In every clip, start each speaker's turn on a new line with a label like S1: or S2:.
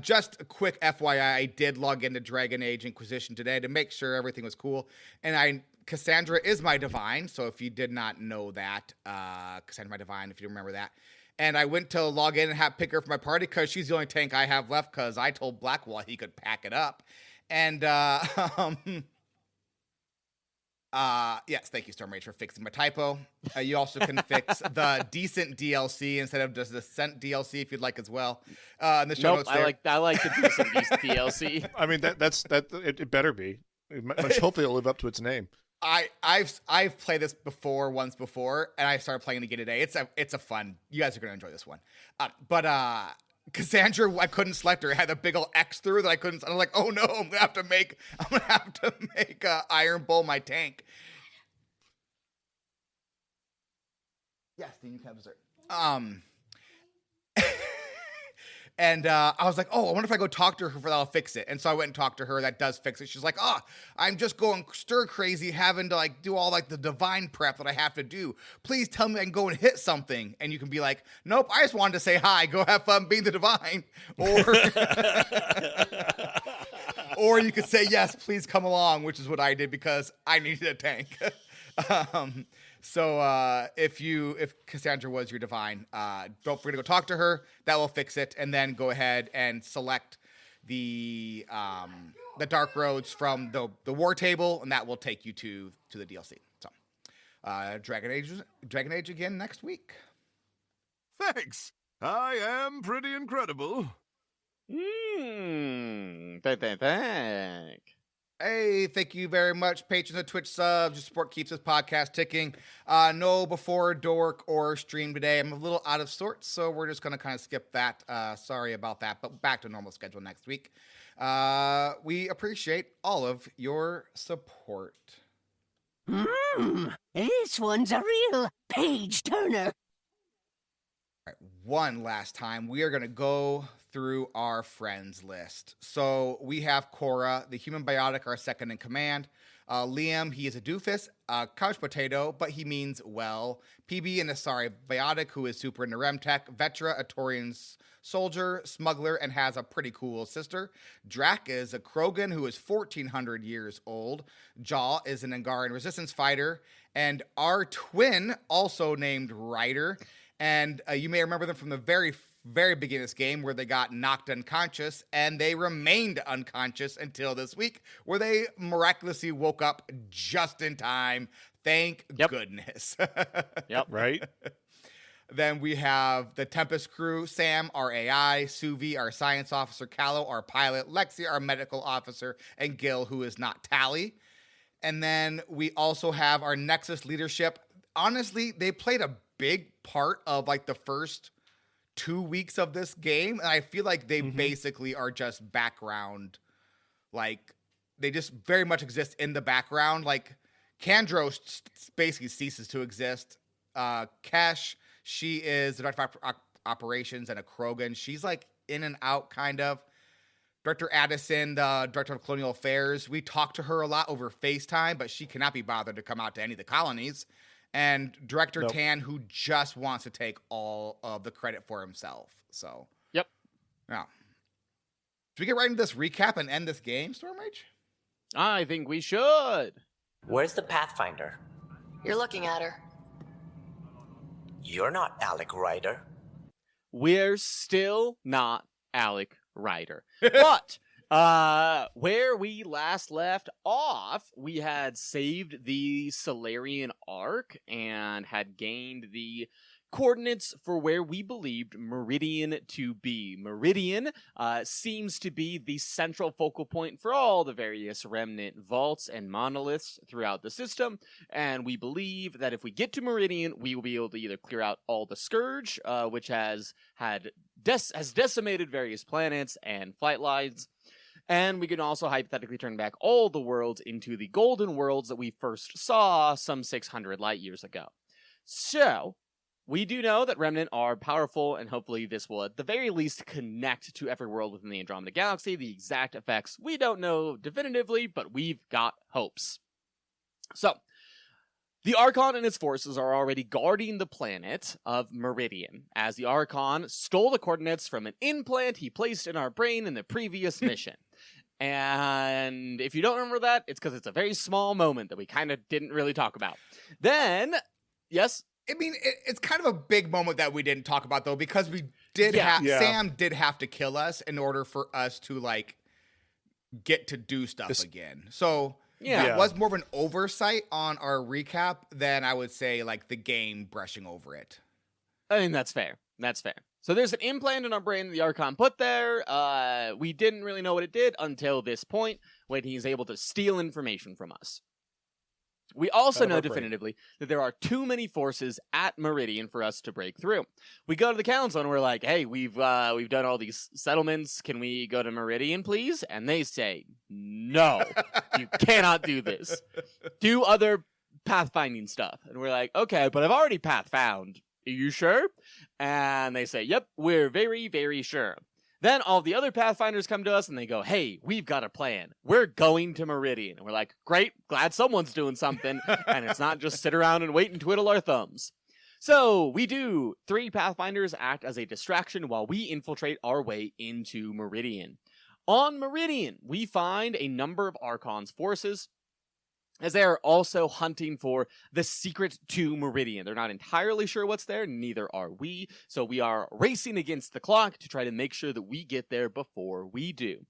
S1: Just a quick FYI, I did log into Dragon Age Inquisition today to make sure everything was cool. And Cassandra is my divine, so if you did not know that, Cassandra my divine, if you remember that. And I went to log in and pick her for my party because she's the only tank I have left because I told Blackwall he could pack it up. And yes, thank you, Storm Rage, for fixing my typo. You also can fix the decent DLC instead of just the Scent DLC if you'd like as well. In the show notes there.
S2: I like the decent DLC.
S3: I mean, it better be. Hopefully it'll live up to its name.
S1: I've played this once before, and I started playing it again today. It's a fun. You guys are gonna enjoy this one. But Cassandra, I couldn't select her. It had a big old X through that I couldn't. I'm like, oh no, I'm gonna have to make Iron Bull my tank. Yes, Dean, you can have dessert. And I was like, oh, I wonder if I go talk to her that'll fix it. And so I went and talked to her. That does fix it. She's like, oh, I'm just going stir crazy having to like do all like the divine prep that I have to do. Please tell me I can go and hit something. And you can be like, nope, I just wanted to say hi. Go have fun being the divine. Or you could say, yes, please come along, which is what I did because I needed a tank. So if Cassandra was your divine, don't forget to go talk to her. That will fix it, and then go ahead and select the Dark Roads from the War Table, and that will take you to the DLC. So, Dragon Age again next week.
S4: Thanks. I am pretty incredible.
S2: Thank.
S1: Hey, thank you very much, patrons of Twitch subs. Your support keeps this podcast ticking. No before dork or stream today. I'm a little out of sorts, so we're just going to kind of skip that. Sorry about that, but back to normal schedule next week. We appreciate all of your support.
S5: This one's a real page-turner.
S1: All right, one last time, we are going to go through our friends list. So we have Cora, the human biotic, our second in command. Liam, he is a doofus, couch potato, but he means well. PB, an Asari biotic who is super into Remtech. Vetra, a Torian soldier, smuggler, and has a pretty cool sister. Drac is a Krogan who is 1,400 years old. Jaw is an Angarian resistance fighter. And our twin, also named Ryder. And you may remember them from the very beginning of this game where they got knocked unconscious, and they remained unconscious until this week where they miraculously woke up just in time. Thank goodness.
S2: Yep.
S3: Right.
S1: Then we have the Tempest crew, Sam, our AI, Suvi, our science officer, Callow, our pilot, Lexi, our medical officer, and Gil, who is not Tally. And then we also have our Nexus leadership. Honestly, they played a big part of like the first 2 weeks of this game, and I feel like they basically are just background. Like, they just very much exist in the background. Like, Kandros basically ceases to exist. Kesh, she is the director of operations and a Krogan. She's like in and out, kind of. Director Addison, the director of colonial affairs, we talk to her a lot over FaceTime, but she cannot be bothered to come out to any of the colonies. And Director Tan, who just wants to take all of the credit for himself. So,
S2: Yep.
S1: Now, should we get right into this recap and end this game, Stormrage?
S2: I think we should.
S6: Where's the Pathfinder?
S5: You're looking at her.
S6: You're not Alec Ryder.
S2: We're still not Alec Ryder. But where we last left off, we had saved the Solarian Ark and had gained the coordinates for where we believed Meridian to be. Meridian seems to be the central focal point for all the various remnant vaults and monoliths throughout the system, and we believe that if we get to Meridian, we will be able to either clear out all the Scourge, which has decimated various planets and flight lines, and we can also hypothetically turn back all the worlds into the golden worlds that we first saw some 600 light years ago. So, we do know that Remnant are powerful, and hopefully this will at the very least connect to every world within the Andromeda Galaxy. The exact effects we don't know definitively, but we've got hopes. So, The Archon and its forces are already guarding the planet of Meridian, as the Archon stole the coordinates from an implant he placed in our brain in the previous mission. And if you don't remember that, it's because it's a very small moment that we kind of didn't really talk about. Then, yes?
S1: I mean, it's kind of a big moment that we didn't talk about, though, because we did Sam did have to kill us in order for us to, like, get to do stuff again. So... Yeah, it was more of an oversight on our recap than I would say like the game brushing over it.
S2: I mean, that's fair. That's fair. So there's an implant in our brain that the Archon put there. We didn't really know what it did until this point when he's able to steal information from us. We also know definitively that there are too many forces at Meridian for us to break through. We go to the council and we're like, hey, we've done all these settlements. Can we go to Meridian, please? And they say, no, you cannot do this. Do other pathfinding stuff. And we're like, okay, but I've already path found. Are you sure? And they say, yep, we're very, very sure. Then all the other Pathfinders come to us and they go, hey, we've got a plan. We're going to Meridian. And we're like, great, glad someone's doing something. And it's not just sit around and wait and twiddle our thumbs. So we do. 3 Pathfinders act as a distraction while we infiltrate our way into Meridian. On Meridian, we find a number of Archon's forces, as they are also hunting for the secret to Meridian. They're not entirely sure what's there, neither are we, so we are racing against the clock to try to make sure that we get there before we do.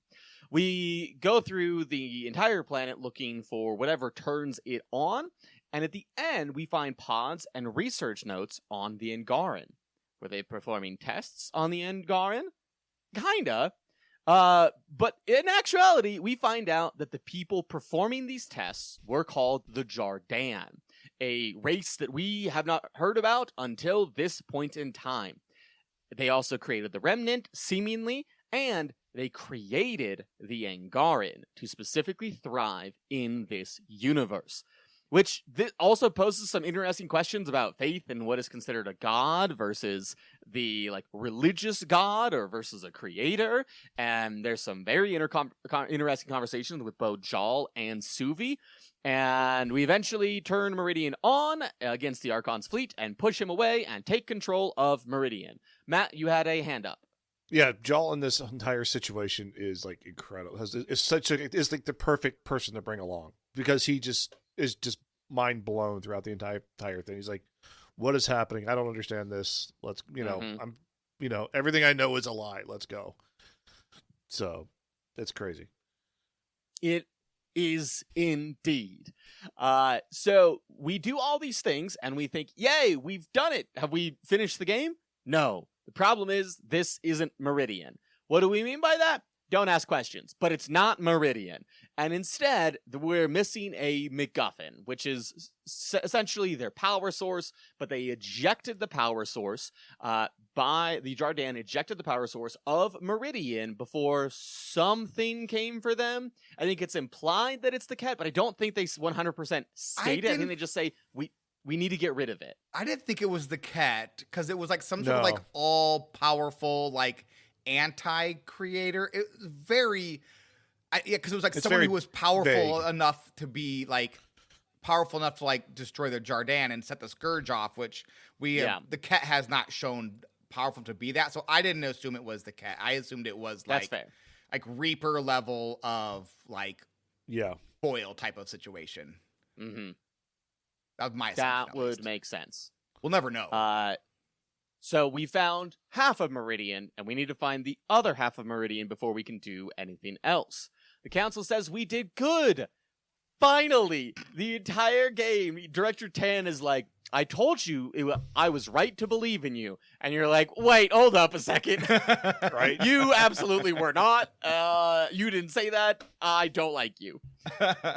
S2: We go through the entire planet looking for whatever turns it on, and at the end, we find pods and research notes on the Angaran. Were they performing tests on the Angaran? Kinda. But in actuality, we find out that the people performing these tests were called the Jardan, a race that we have not heard about until this point in time. They also created the Remnant, seemingly, and they created the Angaran to specifically thrive in this universe. Which also poses some interesting questions about faith and what is considered a god versus the religious god or versus a creator. And there's some very interesting conversations with both Jal and Suvi. And we eventually turn Meridian on against the Archon's fleet and push him away and take control of Meridian. Matt, you had a hand up.
S3: Yeah, Jal in this entire situation is like incredible. Is like the perfect person to bring along because he is just mind blown throughout the entire thing. He's like, what is happening? I don't understand this. Let's, I'm, everything I know is a lie. Let's go. So it's crazy.
S2: It is indeed. So we do all these things and we think, yay, we've done it. Have we finished the game? No. The problem is this isn't Meridian. What do we mean by that? Don't ask questions, but it's not Meridian. And instead, we're missing a MacGuffin, which is essentially their power source, but they ejected the power source the Jardan ejected the power source of Meridian before something came for them. I think it's implied that it's the cat, but I don't think they 100% state it. I think they just say, we need to get rid of it.
S1: I didn't think it was the cat, because it was like some sort of all-powerful, anti-creator. It was very, because it was someone who was powerful enough to be powerful enough to destroy the Jardan and set the Scourge off, which the cat has not shown powerful to be that. So I didn't assume it was the cat. I assumed it was
S2: that's fair.
S1: Reaper level of foil type of situation.
S2: Mm-hmm.
S1: That was my assumption.
S2: That would make sense.
S1: We'll never know.
S2: So we found half of Meridian, and we need to find the other half of Meridian before we can do anything else. The council says we did good. Finally, the entire game, Director Tan is like, I told you I was right to believe in you. And you're like, wait, hold up a second.
S3: Right?
S2: You absolutely were not. You didn't say that. I don't like you.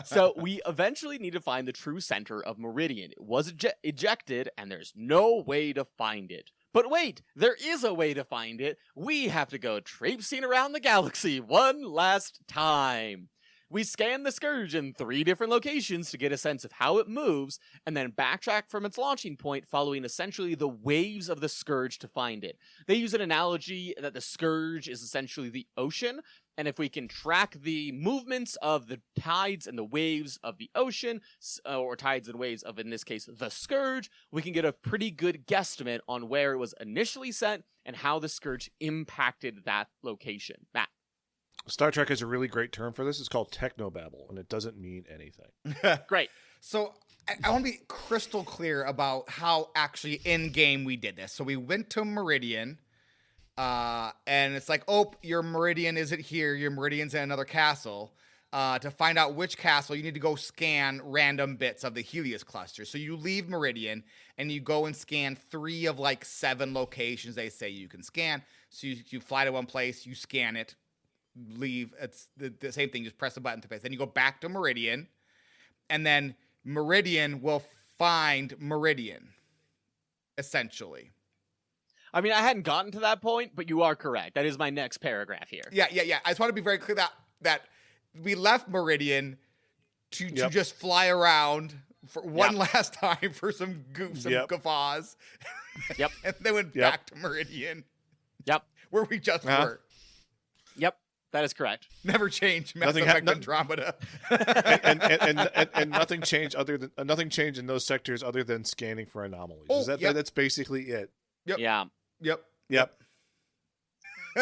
S2: So we eventually need to find the true center of Meridian. It was ejected, and there's no way to find it. But wait, there is a way to find it. We have to go traipsing around the galaxy one last time. We scan the Scourge in 3 different locations to get a sense of how it moves, and then backtrack from its launching point following essentially the waves of the Scourge to find it. They use an analogy that the Scourge is essentially the ocean, And if we can track the movements of the tides and the waves of the ocean, or tides and waves of, in this case, the Scourge, we can get a pretty good guesstimate on where it was initially set and how the Scourge impacted that location. Matt.
S3: Star Trek has a really great term for this. It's called technobabble, and it doesn't mean anything.
S2: Great.
S1: So I want to be crystal clear about how actually in-game we did this. So we went to Meridian, and it's like, oh, your Meridian isn't here. Your Meridian's in another castle. To find out which castle, you need to go scan random bits of the Helios cluster. So you leave Meridian, and you go and scan 3 of like 7 locations they say you can scan. So you fly to one place, you scan it, leave. It's the same thing. Just press a button to place. Then you go back to Meridian, and then Meridian will find Meridian, essentially.
S2: I mean, I hadn't gotten to that point, but you are correct. That is my next paragraph here.
S1: Yeah. I just want to be very clear that we left Meridian to just fly around for one last time for some guffaws.
S2: Yep.
S1: And then went back to Meridian.
S2: Yep.
S1: Where we just were.
S2: Yep. That is correct.
S1: Never changed. Mass Effect Andromeda.
S3: and nothing changed nothing changed in those sectors other than scanning for anomalies. That's basically it.
S1: Yep.
S2: Yeah.
S1: Yep.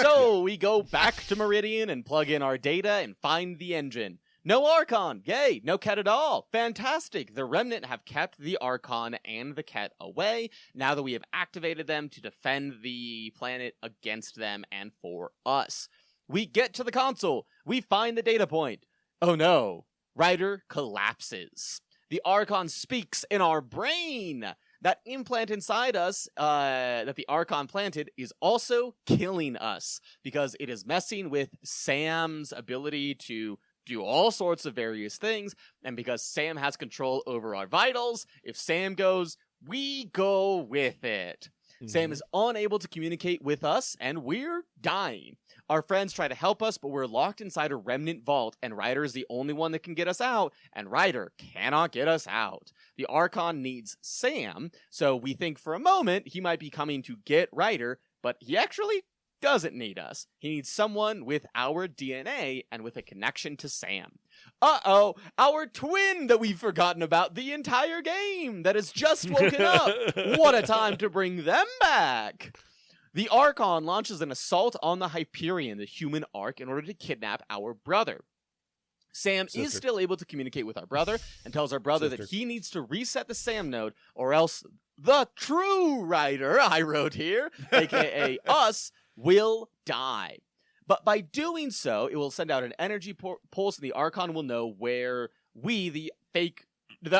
S2: So we go back to Meridian and plug in our data and find the engine. No Archon. Yay. No Ket at all. Fantastic. The Remnant have kept the Archon and the Ket away now that we have activated them to defend the planet against them and for us. We get to the console. We find the data point. Oh no. Ryder collapses. The Archon speaks in our brain. That implant inside us, that the Archon planted, is also killing us because it is messing with Sam's ability to do all sorts of various things. And because Sam has control over our vitals, if Sam goes, we go with it. Mm-hmm. Sam is unable to communicate with us, and we're dying. Our friends try to help us, but we're locked inside a remnant vault, and Ryder is the only one that can get us out, and Ryder cannot get us out. The Archon needs Sam, so we think for a moment he might be coming to get Ryder, but he actually doesn't need us. He needs someone with our DNA and with a connection to Sam. Uh-oh, our twin that we've forgotten about the entire game that has just woken up. What a time to bring them back. The Archon launches an assault on the Hyperion, the human Ark, in order to kidnap our brother. Sam is still able to communicate with our brother and tells our brother that he needs to reset the Sam node or else the true Ryder, I wrote here, aka us, will die. But by doing so, it will send out an energy pulse and the Archon will know where we, the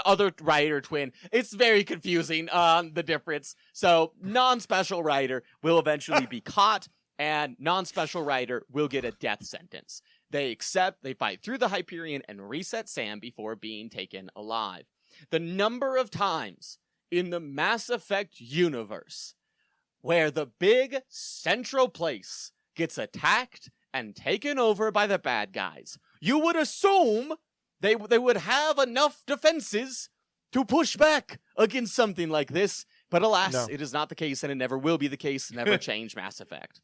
S2: other Ryder twin, it's very confusing on the difference. So non-special Ryder will eventually be caught and non-special Ryder will get a death sentence. They fight through the Hyperion and reset Sam before being taken alive. The number of times in the Mass Effect universe where the big central place gets attacked and taken over by the bad guys, you would assume they would have enough defenses to push back against something like this. But alas, It is not the case, and it never will be the case. Never change Mass Effect.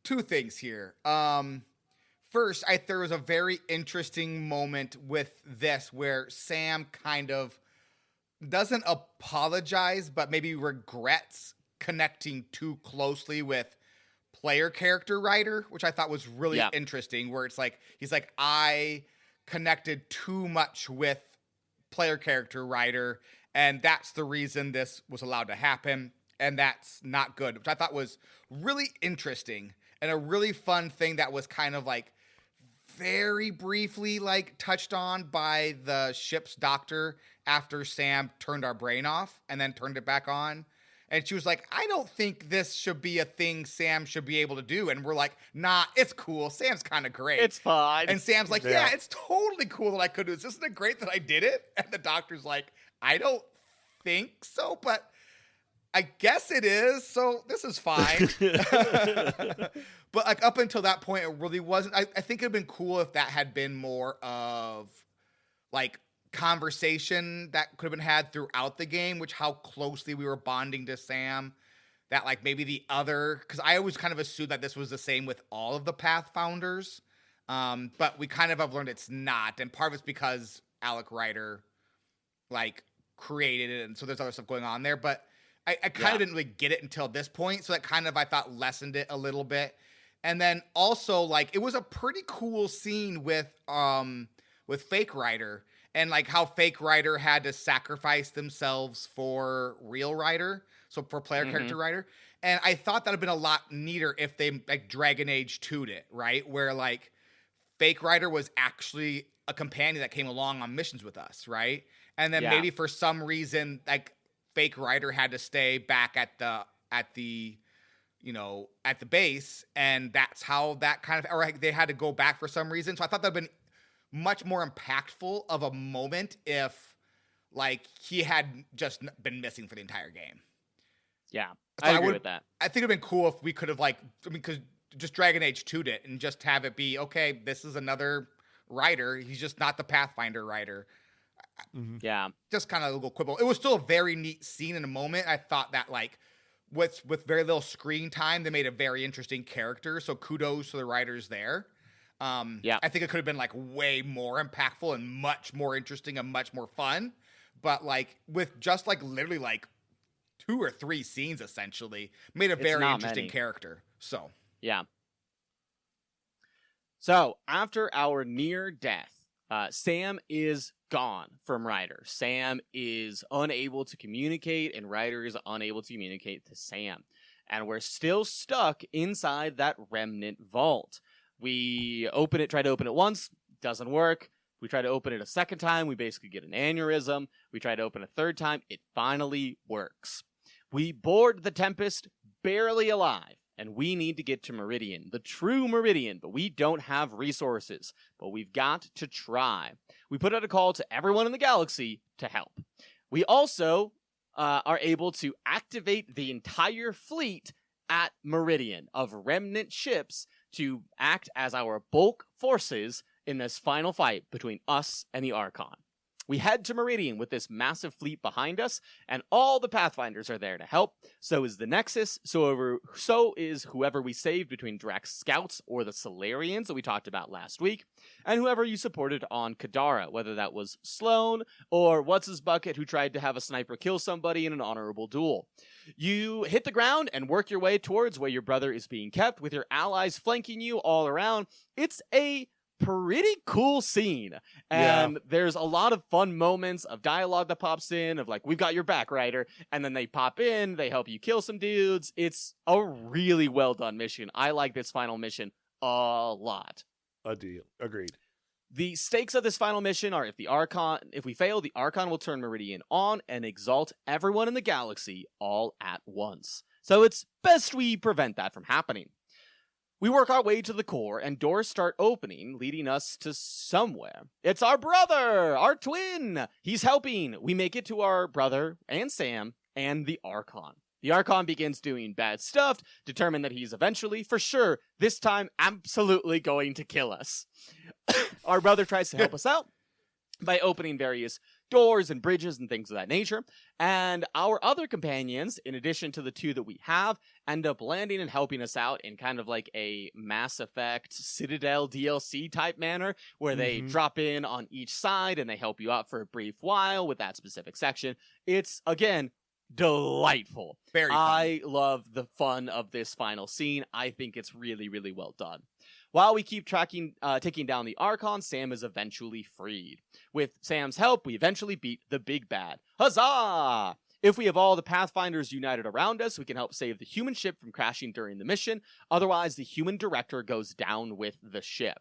S1: 2 things here. First, there was a very interesting moment with this where Sam kind of doesn't apologize, but maybe regrets connecting too closely with player character Ryder, which I thought was really interesting, where it's like, he's like, I connected too much with player character Ryder, and that's the reason this was allowed to happen, and that's not good, which I thought was really interesting and a really fun thing that was kind of like very briefly like touched on by the ship's doctor after Sam turned our brain off and then turned it back on. And she was like, I don't think this should be a thing Sam should be able to do. And we're like, nah, it's cool. Sam's kind of great.
S2: It's fine.
S1: And Sam's like, yeah, it's totally cool that I could do this. Isn't it great that I did it? And the doctor's like, I don't think so, but I guess it is. So this is fine. But like up until that point, it really wasn't. I think it'd been cool if that had been more of like conversation that could have been had throughout the game, which how closely we were bonding to Sam that like maybe the other, because I always kind of assumed that this was the same with all of the Pathfinders, but we kind of have learned it's not, and part of it's because Alec Ryder like created it, and so there's other stuff going on there. But I kind of didn't really get it until this point, so that kind of I thought lessened it a little bit. And then also like it was a pretty cool scene with Fake Ryder and like how Fake Ryder had to sacrifice themselves for real Ryder, so for player character Ryder. And I thought that'd have been a lot neater if they like Dragon Age 2'd it, right? Where like Fake Ryder was actually a companion that came along on missions with us, right? And then maybe for some reason, like Fake Ryder had to stay back at the base, and that's how that kind of, or like they had to go back for some reason. So I thought that'd been much more impactful of a moment if like he had just been missing for the entire game.
S2: Yeah,
S1: So
S2: I agree with that.
S1: I think it'd been cool if we could have like, I mean, because just Dragon Age 2'd it and just have it be, okay, this is another Ryder. He's just not the Pathfinder Ryder.
S2: Yeah.
S1: Just kind of a little quibble. It was still a very neat scene in a moment. I thought that like with very little screen time, they made a very interesting character. So kudos to the writers there. I think it could have been like way more impactful and much more interesting and much more fun. But like with just like literally like 2 or 3 scenes essentially made a very interesting character. So
S2: yeah. So after our near death, Sam is gone from Ryder. Sam is unable to communicate, and Ryder is unable to communicate to Sam. And we're still stuck inside that remnant vault. We try to open it once, doesn't work. We try to open it a second time, we basically get an aneurysm. We try to open a third time, it finally works. We board the Tempest barely alive, and we need to get to Meridian, the true Meridian, but we don't have resources. But we've got to try. We put out a call to everyone in the galaxy to help. We also are able to activate the entire fleet at Meridian of remnant ships to act as our bulk forces in this final fight between us and the Archon. We head to Meridian with this massive fleet behind us, and all the Pathfinders are there to help. So is the Nexus, so is whoever we saved between Drax Scouts or the Solarians that we talked about last week, and whoever you supported on Kadara, whether that was Sloane or What's-His-Bucket, who tried to have a sniper kill somebody in an honorable duel. You hit the ground and work your way towards where your brother is being kept, with your allies flanking you all around. It's a pretty cool scene, and there's a lot of fun moments of dialogue that pops in of like, we've got your back, Ryder, and then they pop in, they help you kill some dudes. It's a really well done mission. I like this final mission a lot.
S3: A deal. Agreed.
S2: The stakes of this final mission are if we fail, the Archon will turn Meridian on and exalt everyone in the galaxy all at once. So it's best we prevent that from happening. We work our way to the core, and doors start opening, leading us to somewhere. It's our brother! Our twin! He's helping! We make it to our brother, and Sam, and the Archon. The Archon begins doing bad stuff, determined that he's eventually, for sure, this time, absolutely going to kill us. Our brother tries to help us out by opening various doors and bridges and things of that nature, and our other companions, in addition to the 2 that we have, end up landing and helping us out in kind of like a Mass Effect Citadel DLC type manner, where they drop in on each side and they help you out for a brief while with that specific section. It's, again, delightful.
S1: Very fun.
S2: I love the fun of this final scene. I think it's really, really well done. While we keep taking down the Archon, Sam is eventually freed. With Sam's help, we eventually beat the big bad. Huzzah! If we have all the Pathfinders united around us, we can help save the human ship from crashing during the mission. Otherwise, the human director goes down with the ship.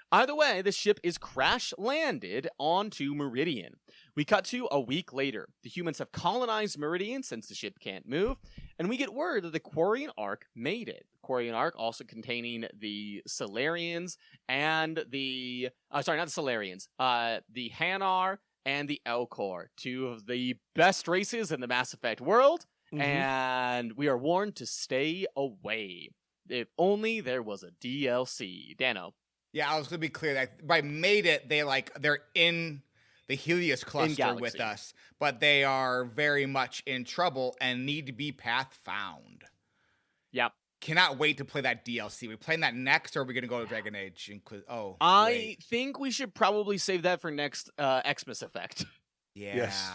S2: Either way, the ship is crash-landed onto Meridian. We cut to a week later. The humans have colonized Meridian since the ship can't move, and we get word that the Quarian Ark made it. The Quarian Ark also containing the Solarians and the... not the Solarians. The Hanar and the Elcor, 2 of the best races in the Mass Effect world, and we are warned to stay away. If only there was a DLC. Dano.
S1: Yeah, I was going to be clear that by made it, they're in the Helios cluster with us, but they are very much in trouble and need to be path found.
S2: Yep.
S1: Cannot wait to play that DLC. We playing that next, or are we gonna go to Dragon Age?
S2: I think we should probably save that for next Xmas Effect.
S1: Yeah.
S3: Yes.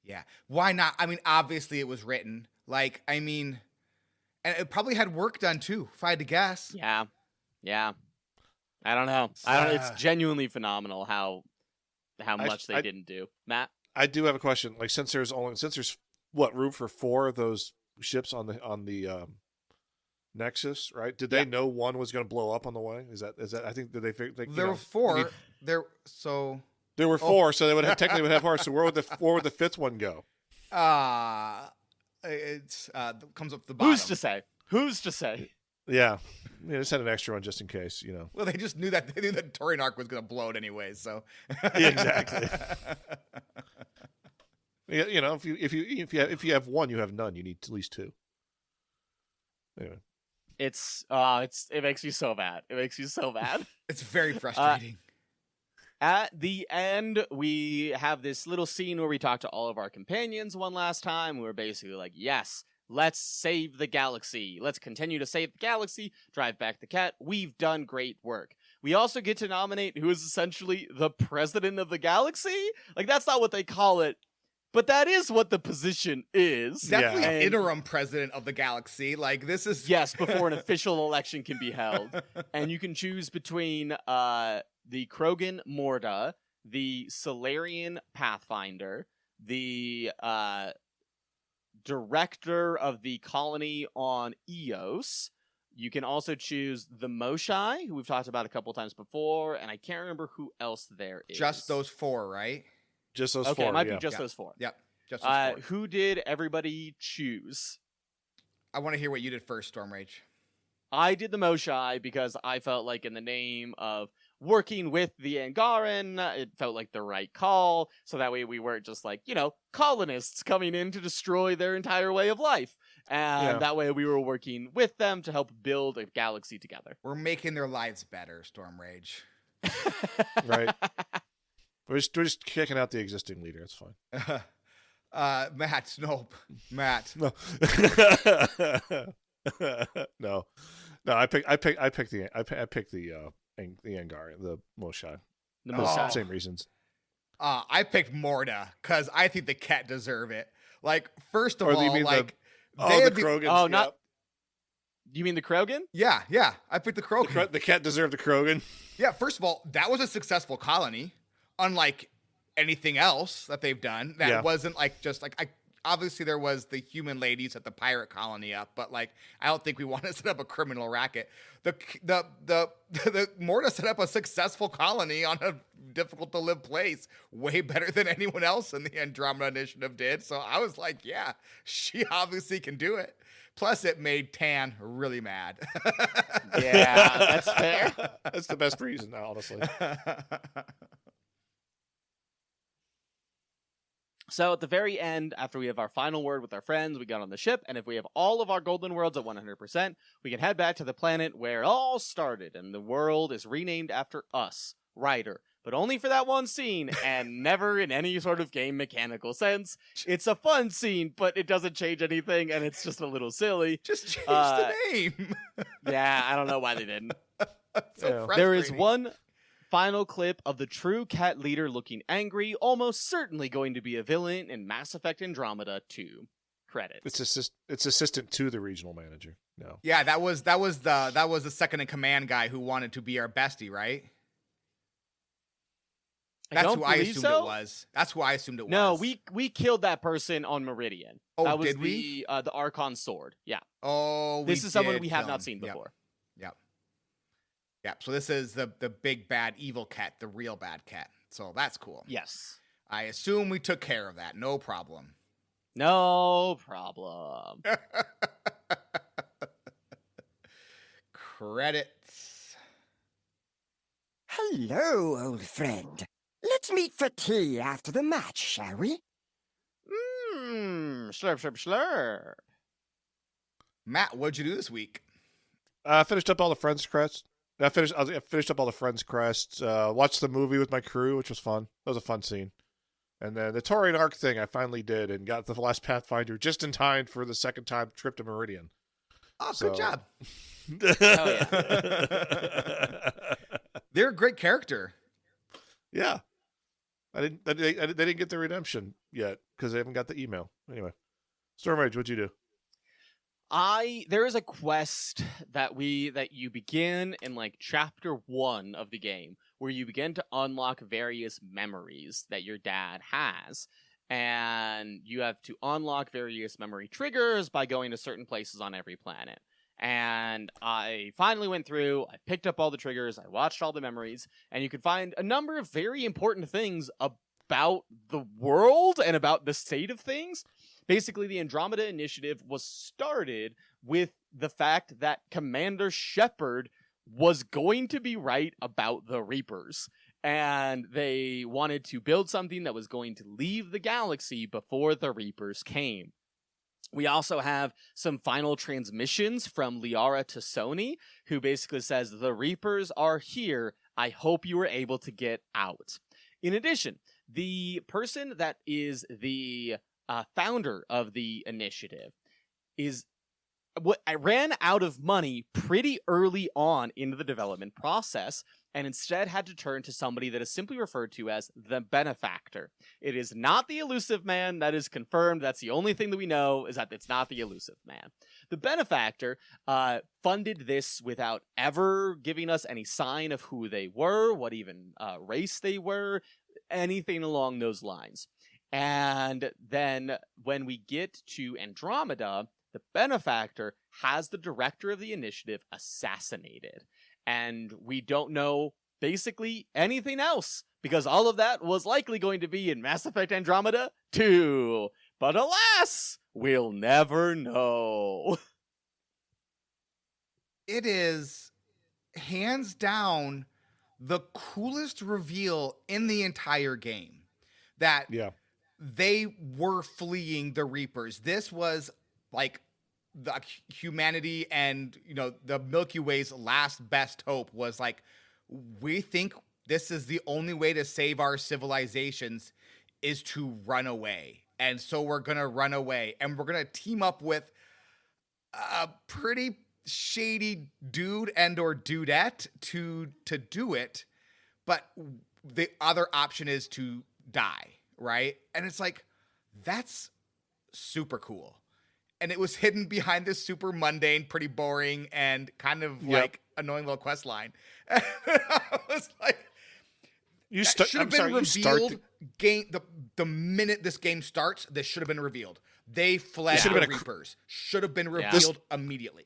S1: Yeah. Why not? I mean, obviously it was written. Like, I mean, and it probably had work done too, if I had to guess.
S2: Yeah. I don't know. It's genuinely phenomenal how much they didn't do. Matt?
S3: I do have a question. Like, since there's room for 4 of those ships on the Nexus, right? Did they know one was going to blow up on the way? Is that? I think that
S1: There were 4. There
S3: were 4, so they would have technically would have 4. So where would the 5th one go?
S1: It's comes up the bottom.
S2: Who's to say?
S3: Yeah, just had an extra one just in case,
S1: Well, they just knew that Torian Arc was going to blow it anyway. So
S3: exactly. If you have one, you have none. You need at least 2. Anyway.
S2: It makes me so mad.
S1: It's very frustrating.
S2: At the end, we have this little scene where we talk to all of our companions one last time. We're basically like, yes, let's save the galaxy. Let's continue to save the galaxy, drive back the cat. We've done great work. We also get to nominate who is essentially the president of the galaxy. Like, that's not what they call it, but that is what the position is.
S1: Definitely interim president of the galaxy. Like, this is...
S2: Yes, before an official election can be held. And you can choose between the Krogan Morda, the Solarian Pathfinder, the director of the colony on Eos. You can also choose the Moshai, who we've talked about a couple times before, and I can't remember who else there is.
S1: Just those 4, right?
S3: Just those 4.
S2: Okay, it might be just those 4.
S1: Yep, just those 4.
S2: Who did everybody choose?
S1: I want to hear what you did first, Stormrage.
S2: I did the Moshai because I felt like in the name of working with the Angaran, it felt like the right call. So that way we weren't just like, colonists coming in to destroy their entire way of life. And that way we were working with them to help build a galaxy together.
S1: We're making their lives better, Stormrage.
S3: Right. We're just kicking out the existing leader. It's fine.
S1: Matt, nope. Matt.
S3: No. no. I picked the Angar, the Moshai.
S2: The Moshai.
S3: Same reasons.
S1: I picked Morda because I think the Ket deserve it. Like, first of all, like
S3: the Krogan.
S2: Oh, not. You mean the Krogan?
S1: Yeah. I picked the Krogan.
S3: The Ket deserved the Krogan.
S1: Yeah. First of all, that was a successful colony, unlike anything else that they've done. That wasn't like just like obviously there was the human ladies at the pirate colony up, but like I don't think we want to set up a criminal racket. The Morda set up a successful colony on a difficult to live place, way better than anyone else in the Andromeda Initiative did. So I was like, yeah, she obviously can do it. Plus, it made Tan really mad.
S2: Yeah, that's fair.
S3: That's the best reason, honestly.
S2: So at the very end, after we have our final word with our friends, we got on the ship, and if we have all of our golden worlds at 100%, we can head back to the planet where it all started, and the world is renamed after us, Ryder. But only for that one scene, and never in any sort of game mechanical sense. It's a fun scene, but it doesn't change anything, and it's just a little silly.
S1: Just change the name.
S2: Yeah, I don't know why they didn't.
S1: So
S2: there is one final clip of the true cat leader looking angry, almost certainly going to be a villain in Mass Effect Andromeda 2. Credits.
S3: It's assistant to the regional manager. No.
S1: Yeah, that was the second in command guy who wanted to be our bestie, right? That's who I assumed it was. That's who I assumed it was.
S2: No, we killed that person on Meridian.
S1: Oh,
S2: that was
S1: did we?
S2: The Archon sword. Yeah.
S1: Oh,
S2: this is someone we have not seen before.
S1: Yep. So this is the big bad evil cat, the real bad cat. So that's cool.
S2: Yes.
S1: I assume we took care of that. No problem.
S2: No problem.
S1: Credits.
S7: Hello, old friend. Let's meet for tea after the match, shall we?
S2: Slurp.
S1: Matt, what'd you do this week?
S3: I finished up all the Friends crests. I finished up all the Friends crests. Watched the movie with my crew, which was fun. That was a fun scene. And then the Torian Arc thing I finally did and got the last Pathfinder just in time for the second time trip to Meridian.
S1: Oh,
S3: So-
S1: good job.
S2: Hell
S1: They're a great character.
S3: Yeah. They didn't get the redemption yet because they haven't got the email. Anyway, Storm Rage, what'd you do?
S2: There is a quest that you begin in like chapter 1 of the game where you begin to unlock various memories that your dad has. And you have to unlock various memory triggers by going to certain places on every planet. And I finally went through, I picked up all the triggers, I watched all the memories, and you could find a number of very important things about the world and about the state of things. Basically, the Andromeda Initiative was started with the fact that Commander Shepard was going to be right about the Reapers. And they wanted to build something that was going to leave the galaxy before the Reapers came. We also have some final transmissions from Liara to Sony, who basically says, the Reapers are here. I hope you were able to get out. In addition, the person that is the founder of the initiative I ran out of money pretty early on into the development process, and instead had to turn to somebody that is simply referred to as the Benefactor. It is not the Elusive Man. That is confirmed. That's the only thing that we know, is that it's not the Elusive Man. The Benefactor funded this without ever giving us any sign of who they were, what even race they were, anything along those lines. And then when we get to Andromeda, the Benefactor has the director of the initiative assassinated. And we don't know basically anything else, because all of that was likely going to be in Mass Effect Andromeda 2. But alas, we'll never know.
S1: It is hands down the coolest reveal in the entire game. That they were fleeing the Reapers. This was like the humanity and, you know, the Milky Way's last best hope was like, we think this is the only way to save our civilizations is to run away. And so we're going to run away, and we're going to team up with a pretty shady dude and or dudette to do it. But the other option is to die. Right. And it's like, that's super cool. And it was hidden behind this super mundane, pretty boring, and kind of like annoying little quest line. And I was like, should have been revealed. The minute this game starts, this should have been revealed. They fled the Reapers. Should have been revealed immediately.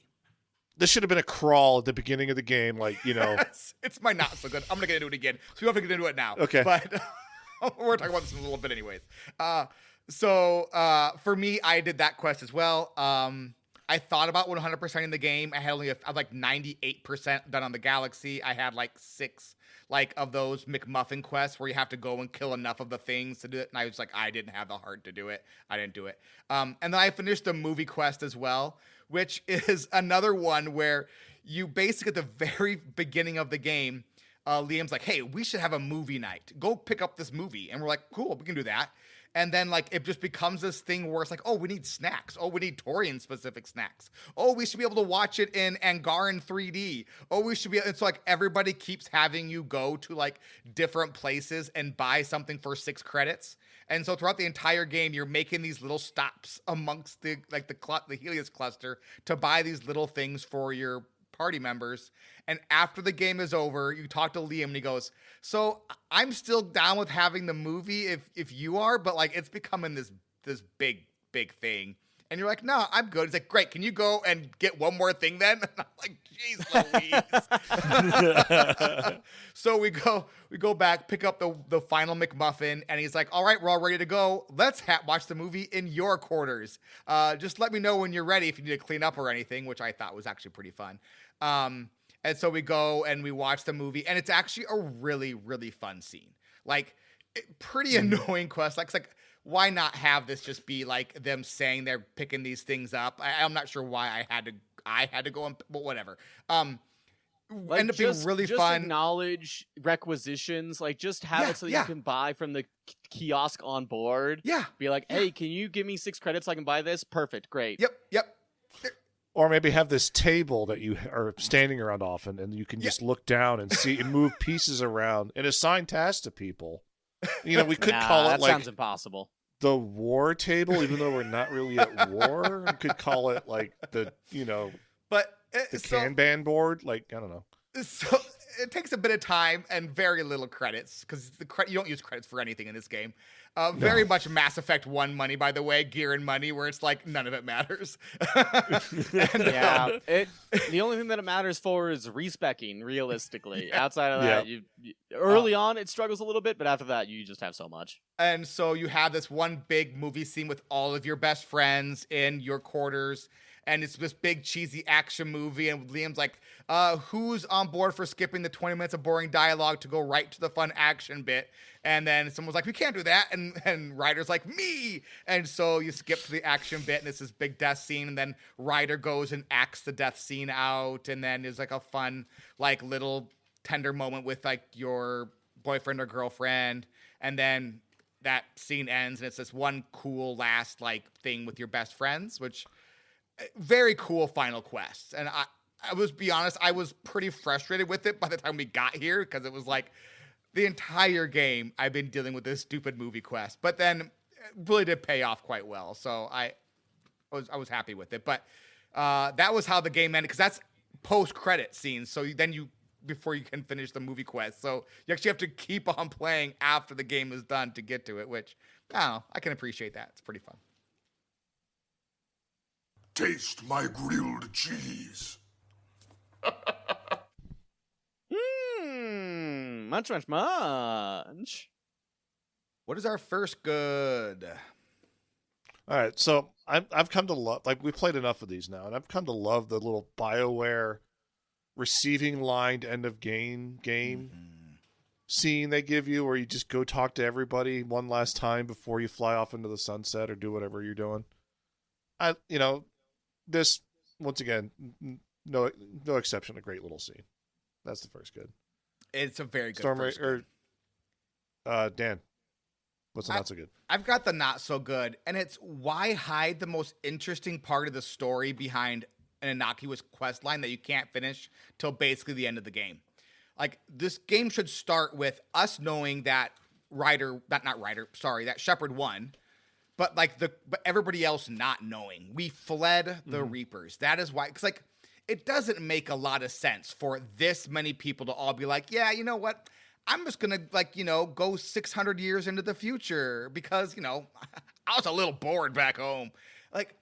S3: This should have been a crawl at the beginning of the game, like, you know.
S1: It's my not so good. I'm gonna get into it again, so we don't have to get into it now.
S3: Okay,
S1: but we're talking about this in a little bit, anyways. So for me, I did that quest as well. I thought about 100% in the game. I had like 98% done on the Galaxy. I had like 6 of those McMuffin quests where you have to go and kill enough of the things to do it. And I was like, I didn't have the heart to do it. I didn't do it. And then I finished the movie quest as well, which is another one where you basically at the very beginning of the game, Liam's like, hey, we should have a movie night. Go pick up this movie. And we're like, cool, we can do that. And then, like, it just becomes this thing where it's like, oh, we need snacks. Oh, we need Torian-specific snacks. Oh, we should be able to watch it in Angaran 3D. Oh, we should be... It's like everybody keeps having you go to, like, different places and buy something for 6 credits. And so throughout the entire game, you're making these little stops amongst the Helios cluster to buy these little things for your party members. And after the game is over, you talk to Liam and he goes, so I'm still down with having the movie if you are, but like it's becoming this big thing. And you're like, no, I'm good. He's like, great, can you go and get one more thing then? And I'm like, jeez Louise. So we go back, pick up the final McMuffin, and he's like, all right, we're all ready to go. Let's watch the movie in your quarters. Just let me know when you're ready if you need to clean up or anything, which I thought was actually pretty fun. And so we go and we watch the movie, and it's actually a really, really fun scene. Like, pretty annoying quest. Like, why not have this just be like them saying they're picking these things up? I'm not sure why I had to go, but whatever.
S2: Like,
S1: end up being really fun.
S2: Acknowledge requisitions. Like, just have it so that you can buy from the kiosk on board.
S1: Yeah.
S2: Be like, hey, can you give me 6 credits so I can buy this? Perfect. Great.
S1: Yep.
S3: Or maybe have this table that you are standing around often, and you can just look down and see and move pieces around and assign tasks to people. You know, we could call it
S2: that
S3: like
S2: sounds impossible.
S3: the war table, even though we're not really at war. We could call it like the
S1: But
S3: the Kanban board. Like, I don't know.
S1: So it takes a bit of time and very little credits because you don't use credits for anything in this game. Very much Mass Effect 1 money, by the way, gear and money, where it's like none of it matters.
S2: Yeah, the only thing that it matters for is respecking. Realistically, outside of that, you early on it struggles a little bit, but after that, you just have so much.
S1: And so you have this one big movie scene with all of your best friends in your quarters. And it's this big cheesy action movie, and Liam's like, who's on board for skipping the 20 minutes of boring dialogue to go right to the fun action bit? And then someone's like, we can't do that. And Ryder's like, me. And so you skip to the action bit, and it's this big death scene. And then Ryder goes and acts the death scene out. And then there's like a fun, like little tender moment with like your boyfriend or girlfriend. And then that scene ends, and it's this one cool last like thing with your best friends, which... very cool final quest. And I was, be honest, I was pretty frustrated with it by the time we got here because it was like the entire game I've been dealing with this stupid movie quest. But then it really did pay off quite well. So I was happy with it. But that was how the game ended because that's post-credit scenes. So then before you can finish the movie quest. So you actually have to keep on playing after the game is done to get to it, which I don't know, I can appreciate that. It's pretty fun.
S4: Taste my grilled cheese.
S2: Munch, munch, munch.
S1: What is our first good?
S3: All right, so I've come to love, like, we played enough of these now, and I've come to love the little BioWare receiving line end of game scene they give you, where you just go talk to everybody one last time before you fly off into the sunset or do whatever you're doing. This, once again, no exception, a great little scene. That's the first good.
S1: It's a very good
S3: Storm
S1: first good.
S3: Dan, what's the not so good?
S1: I've got the not so good, and it's why hide the most interesting part of the story behind an innocuous quest line that you can't finish till basically the end of the game. Like, this game should start with us knowing that that Shepard won. But but everybody else not knowing. We fled the Reapers. That is why, because like it doesn't make a lot of sense for this many people to all be like, yeah, you know what? I'm just gonna go 600 years into the future because I was a little bored back home. Like,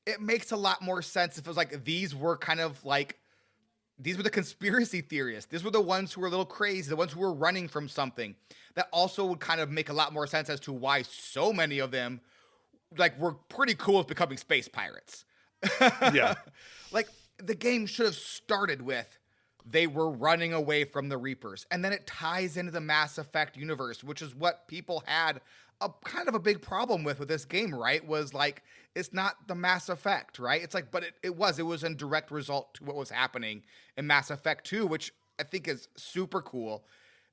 S1: it makes a lot more sense if it was like these were the conspiracy theorists. These were the ones who were a little crazy, the ones who were running from something. That also would kind of make a lot more sense as to why so many of them were pretty cool with becoming space pirates.
S3: Yeah.
S1: Like, the game should have started with they were running away from the Reapers. And then it ties into the Mass Effect universe, which is what people had a kind of a big problem with this game, right? Was like, it's not the Mass Effect, right? It's like, but it was in direct result to what was happening in Mass Effect 2, which I think is super cool.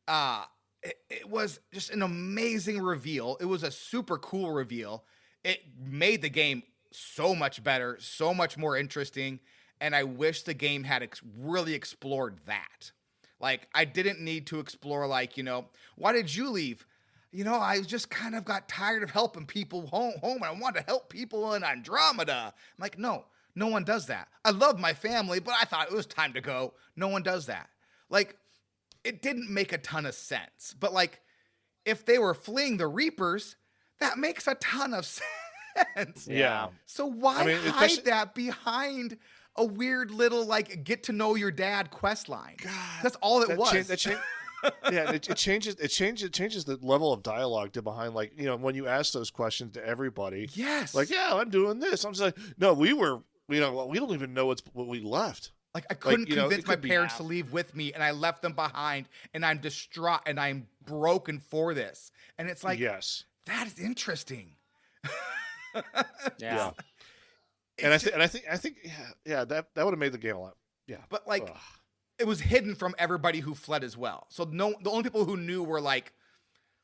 S1: It was just an amazing reveal. It was a super cool reveal. It made the game so much better, so much more interesting, and I wish the game had really explored that. Like, I didn't need to explore, why did you leave? I just kind of got tired of helping people home, and I wanted to help people in Andromeda. I'm like, no one does that. I love my family, but I thought it was time to go. No one does that. Like, it didn't make a ton of sense. But, if they were fleeing the Reapers, that makes a ton of sense.
S3: Yeah.
S1: So why hide that behind a weird little, get to know your dad quest line? That's all it was.
S3: It changes the level of dialogue to behind, when you ask those questions to everybody.
S1: Yes.
S3: I'm doing this. I'm just like, no, we don't even know what we left.
S1: I couldn't convince my parents to leave with me, and I left them behind, and I'm distraught, and I'm broken for this. And it's like,
S3: yes,
S1: that is interesting.
S2: Yeah.
S3: And I think that would have made the game a lot. Yeah.
S1: But it was hidden from everybody who fled as well. So the only people who knew were like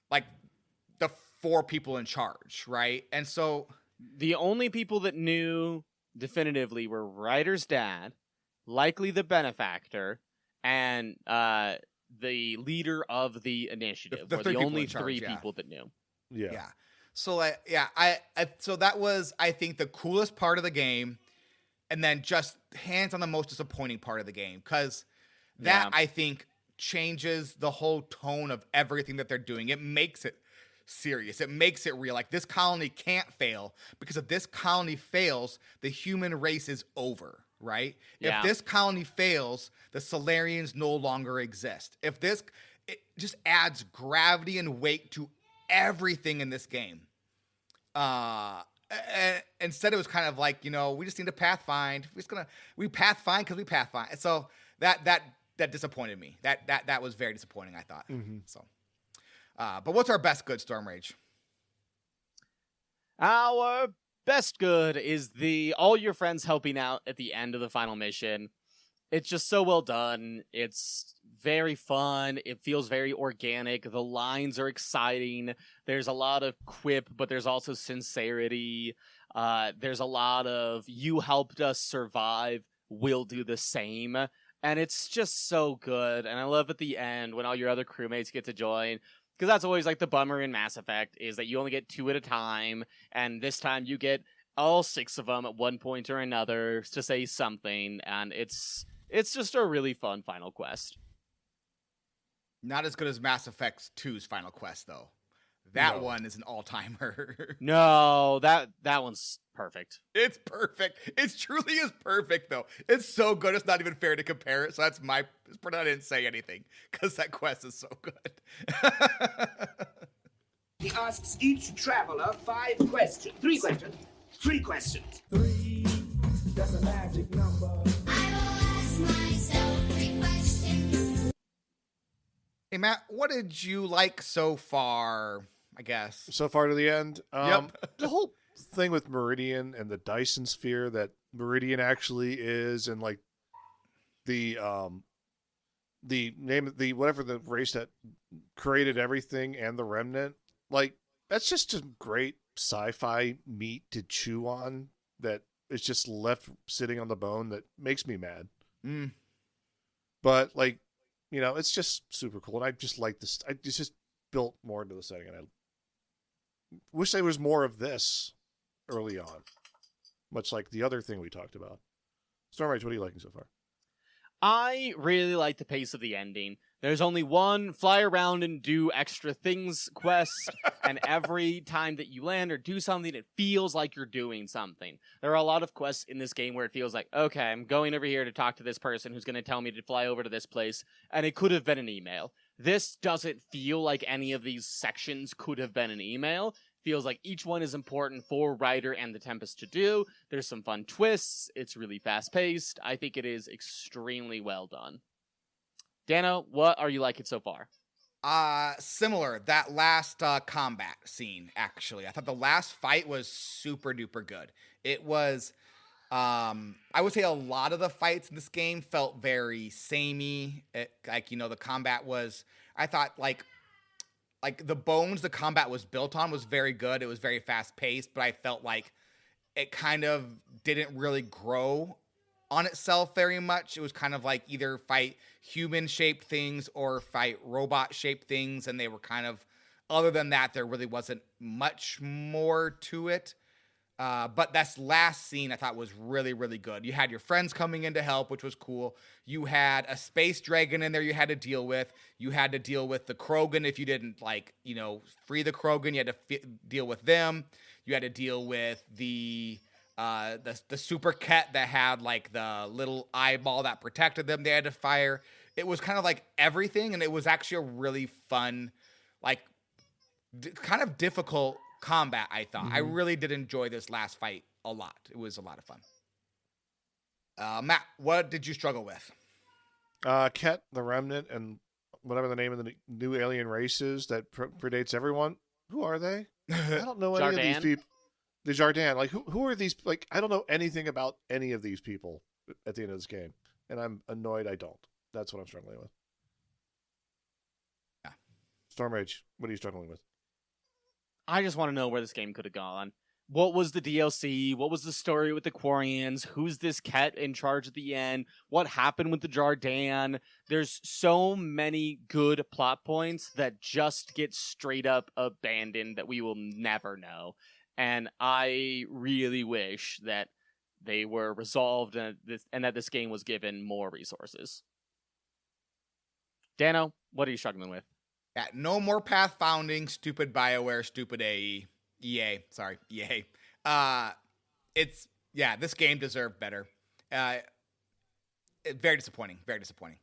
S1: the 4 people in charge, right? And so
S2: the only people that knew definitively were Ryder's dad, likely the benefactor, and the leader of the initiative.
S1: The
S2: were
S1: three
S2: the
S1: people
S2: only
S1: in charge,
S2: three
S1: yeah.
S2: people that knew.
S3: Yeah.
S1: Yeah. So I so that was, I think, the coolest part of the game, and then just hands on the most disappointing part of the game, because that
S2: Yeah.
S1: I think changes the whole tone of everything that they're doing. It makes it serious. It makes it real. Like, this colony can't fail, because if this colony fails, the human race is over, right?
S2: Yeah.
S1: If this colony fails, the Solarians no longer exist. It just adds gravity and weight to everything in this game. Instead it was kind of like, we just need to pathfind. We pathfind because we pathfind. So that disappointed me. That was very disappointing, I thought.
S3: Mm-hmm.
S1: So, but what's our best good, Storm Rage?
S2: Our best good is all your friends helping out at the end of the final mission. It's just so well done. It's very fun. It feels very organic. The lines are exciting. There's a lot of quip, but there's also sincerity. There's a lot of, you helped us survive, we'll do the same. And it's just so good. And I love at the end when all your other crewmates get to join, because that's always like the bummer in Mass Effect, is that you only get 2 at a time, and this time you get all 6 of them at one point or another to say something, and it's just a really fun final quest.
S1: Not as good as Mass Effect 2's final quest, though. That
S3: No.
S1: one is an all-timer.
S2: No, that one's perfect.
S1: It's perfect. It truly is perfect, though. It's so good, it's not even fair to compare it. So that's I didn't say anything, because that quest is so good.
S8: He asks each traveler 3 questions. 3 questions.
S4: 3, that's a magic number.
S1: Hey, Matt, what did you like so far, I guess?
S3: So far to the end.
S1: Yep.
S3: The whole thing with Meridian and the Dyson sphere that Meridian actually is, and like the name of whatever the race that created everything and the remnant, like, that's just a great sci-fi meat to chew on that is just left sitting on the bone that makes me mad.
S1: Mm.
S3: But like, it's just super cool, and I just like this. It's just built more into the setting, and I wish there was more of this early on, much like the other thing we talked about. Storm Rage, what are you liking so far?
S2: I really like the pace of the ending. There's only one fly around and do extra things quest, and every time that you land or do something, it feels like you're doing something. There are a lot of quests in this game where it feels like, okay, I'm going over here to talk to this person who's going to tell me to fly over to this place, and it could have been an email. This doesn't feel like any of these sections could have been an email. Feels like each one is important for Ryder and the Tempest to do. There's some fun twists. It's really fast-paced. I think it is extremely well done. Dano, what are you liking so far?
S1: Similar. That last combat scene, actually. I thought the last fight was super duper good. It was, I would say a lot of the fights in this game felt very samey. The combat was, I thought, like the bones the combat was built on was very good. It was very fast paced, but I felt like it kind of didn't really grow on itself very much. It was kind of like either fight human-shaped things or fight robot-shaped things, and they were kind of, other than that, there really wasn't much more to it. But that last scene I thought was really, really good. You had your friends coming in to help, which was cool. You had a space dragon in there you had to deal with. You had to deal with the Krogan if you didn't, free the Krogan. You had to deal with them. You had to deal with the super cat that had like the little eyeball that protected them. They had to fire. It was kind of like everything, and it was actually a really fun, kind of difficult combat, I thought. I really did enjoy this last fight a lot. It was a lot of fun. Matt, what did you struggle with?
S3: Ket, the Remnant, and whatever the name of the new alien race is that predates everyone. Who are they? I don't know any of these people. The Jardin. Like, who are these? Like, I don't know anything about any of these people at the end of this game, and I'm annoyed I don't. That's what I'm struggling with.
S1: Yeah.
S3: Storm Rage, what are you struggling with?
S2: I just want to know where this game could have gone. what was the DLC? What was the story with the Quarians? Who's this Ket in charge at the end? What happened with the Jardan? There's so many good plot points that just get straight up abandoned that we will never know. And I really wish that they were resolved and that this game was given more resources. Dano, what are you struggling with?
S1: Yeah, no more path founding, stupid BioWare, stupid EA. Sorry, EA. This game deserved better. Very disappointing. Very disappointing.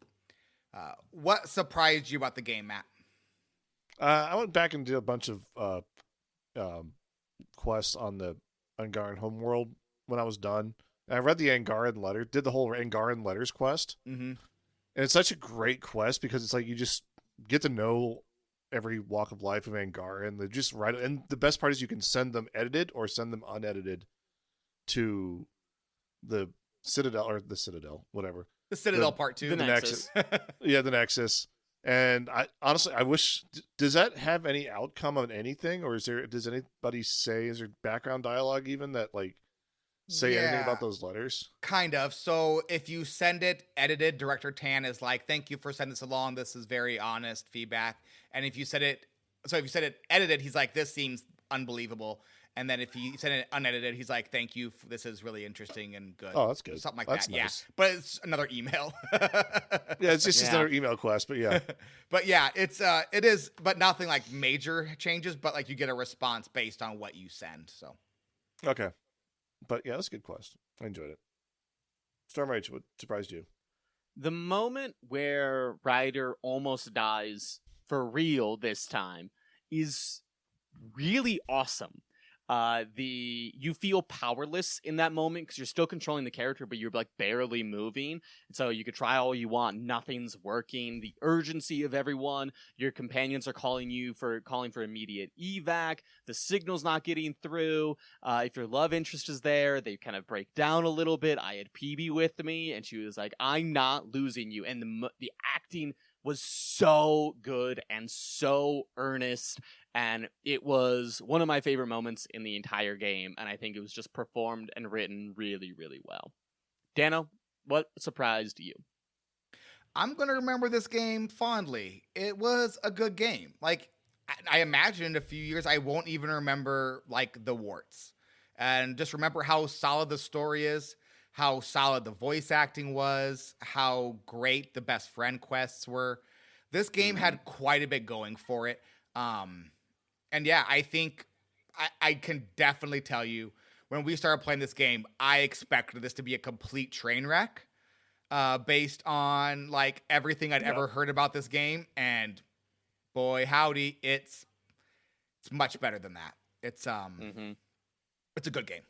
S1: What surprised you about the game, Matt?
S3: I went back and did a bunch of quests on the Angaran homeworld when I was done. And I read the Angaran letter, did the whole Angaran letters quest.
S1: Mm-hmm.
S3: And it's such a great quest because it's like you just get to know every walk of life of Angaran. They just write, and the best part is you can send them edited or send them unedited to the Citadel, whatever.
S1: The Citadel Part 2.
S2: The Nexus.
S3: Yeah, the Nexus. And I honestly, I wish. Does that have any outcome on anything, or does anybody say? Is there background dialogue even that like say anything about those letters?
S1: Kind of. So if you send it edited, Director Tan is like, "Thank you for sending this along. This is very honest feedback." And if you said it edited, he's like, "This seems unbelievable." And then if you send it unedited, he's like, "Thank you. This is really interesting and good."
S3: Oh, that's good.
S1: Something like
S3: That's
S1: that.
S3: nice.
S1: Yeah. But it's another email.
S3: Yeah, it's just another email quest, but yeah.
S1: But yeah, it is, but nothing like major changes, but like you get a response based on what you send. So
S3: Okay. But yeah, that's a good quest. I enjoyed it. Storm Rage, what surprised you?
S2: The moment where Ryder almost dies for real this time is really awesome. You feel powerless in that moment because you're still controlling the character, but you're like barely moving. And so you could try all you want, nothing's working. The urgency of everyone, your companions are calling for immediate evac. The signal's not getting through. If your love interest is there, they kind of break down a little bit. I had PB with me, and she was like, "I'm not losing you." And the acting was so good and so earnest, and it was one of my favorite moments in the entire game, and I think it was just performed and written really, really well. Dano, what surprised you?
S1: I'm going to remember this game fondly. It was a good game. Like, I imagine in a few years, I won't even remember, like, the warts. And just remember how solid the story is, how solid the voice acting was, how great the best friend quests were. This game had quite a bit going for it. And yeah, I think I can definitely tell you when we started playing this game, I expected this to be a complete train wreck based on like everything I'd ever heard about this game. And boy, howdy, it's much better than that. It's a good game.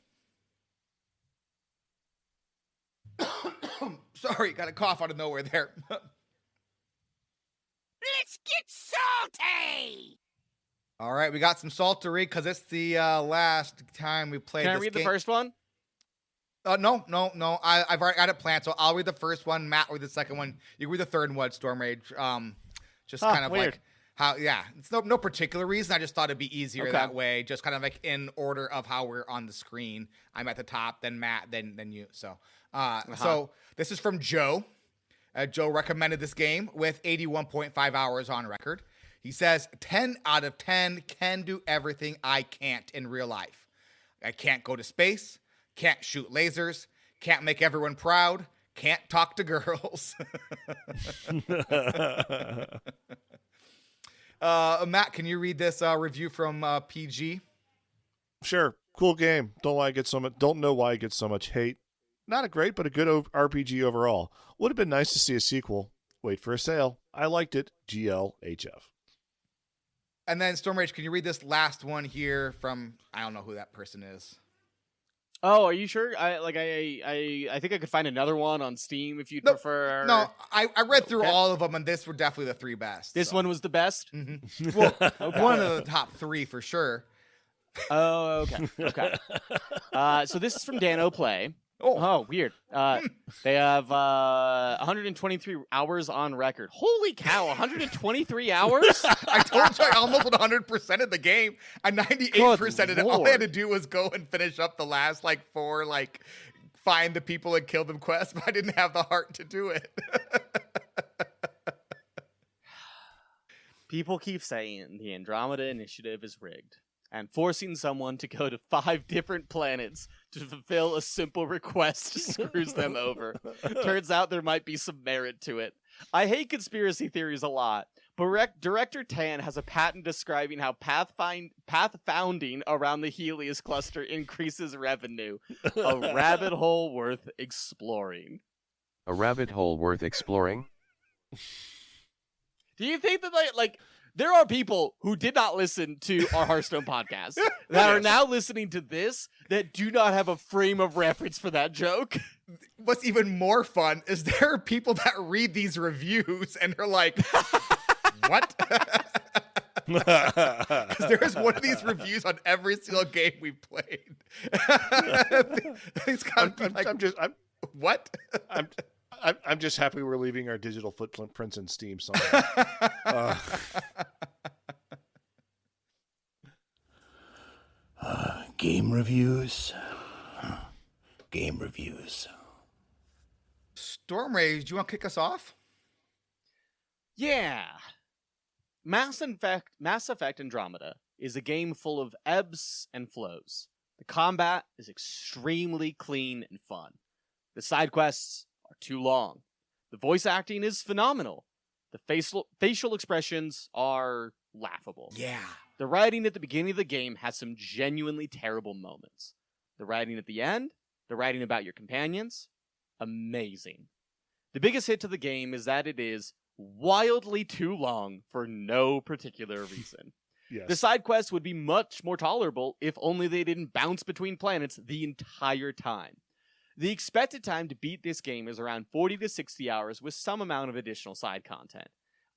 S1: Sorry, got a cough out of nowhere there.
S5: Let's get salty!
S1: All right, we got some salt to read because it's the last time we played
S2: Can
S1: this
S2: I read
S1: game.
S2: the first one?
S1: No. I've already got it planned, so I'll read the first one. Matt will read the second one. You read the third one, Storm Rage. Just kind of
S2: weird.
S1: like how, it's no particular reason. I just thought it'd be easier that way. Just kind of like in order of how we're on the screen. I'm at the top, then Matt, then you. So, so this is from Joe. Joe recommended this game with 81.5 hours on record. He says, 10 out of 10 can do everything I can't in real life. I can't go to space, can't shoot lasers, can't make everyone proud, can't talk to girls. Matt, can you read this review from PG?
S3: Sure. Cool game. Don't know why it gets so much hate. Not a great, but a good RPG overall. Would have been nice to see a sequel. Wait for a sale. I liked it. GLHF.
S1: And then Storm Rage, can you read this last one here from, I don't know who that person is.
S2: Oh, are you sure? I think I could find another one on Steam if you'd prefer.
S1: No, I read through all of them, and this were definitely the three best.
S2: This one was the best?
S1: Mm-hmm. Well, one of the top three for sure.
S2: Oh, okay. So this is from Dano Play. Oh, weird. They have 123 hours on record. Holy cow, 123 hours?
S1: I told you I almost 100% of the game. I 98% of it. All I had to do was go and finish up the last like 4 find the people and kill them quests, but I didn't have the heart to do it.
S2: People keep saying the Andromeda Initiative is rigged, and forcing someone to go to 5 different planets to fulfill a simple request screws them over. Turns out there might be some merit to it. I hate conspiracy theories a lot, but Director Tan has a patent describing how path founding around the Helios cluster increases revenue. A rabbit hole worth exploring.
S9: A rabbit hole worth exploring?
S2: Do you think that there are people who did not listen to our Hearthstone podcast that are now listening to this that do not have a frame of reference for that joke?
S1: What's even more fun is there are people that read these reviews and are like, what? Because there is one of these reviews on every single game we've played. What?
S3: I'm just happy we're leaving our digital footprints in Steam somewhere.
S4: Game reviews. Game reviews.
S1: Storm Rage, do you want to kick us off?
S2: Yeah. Mass Effect Andromeda is a game full of ebbs and flows. The combat is extremely clean and fun. The side quests are too long. The voice acting is phenomenal. The facial expressions are laughable.
S1: Yeah.
S2: The writing at the beginning of the game has some genuinely terrible moments. The writing at the end, the writing about your companions, amazing. The biggest hit to the game is that it is wildly too long for no particular reason.
S3: Yes.
S2: The side quests would be much more tolerable if only they didn't bounce between planets the entire time. The expected time to beat this game is around 40 to 60 hours with some amount of additional side content.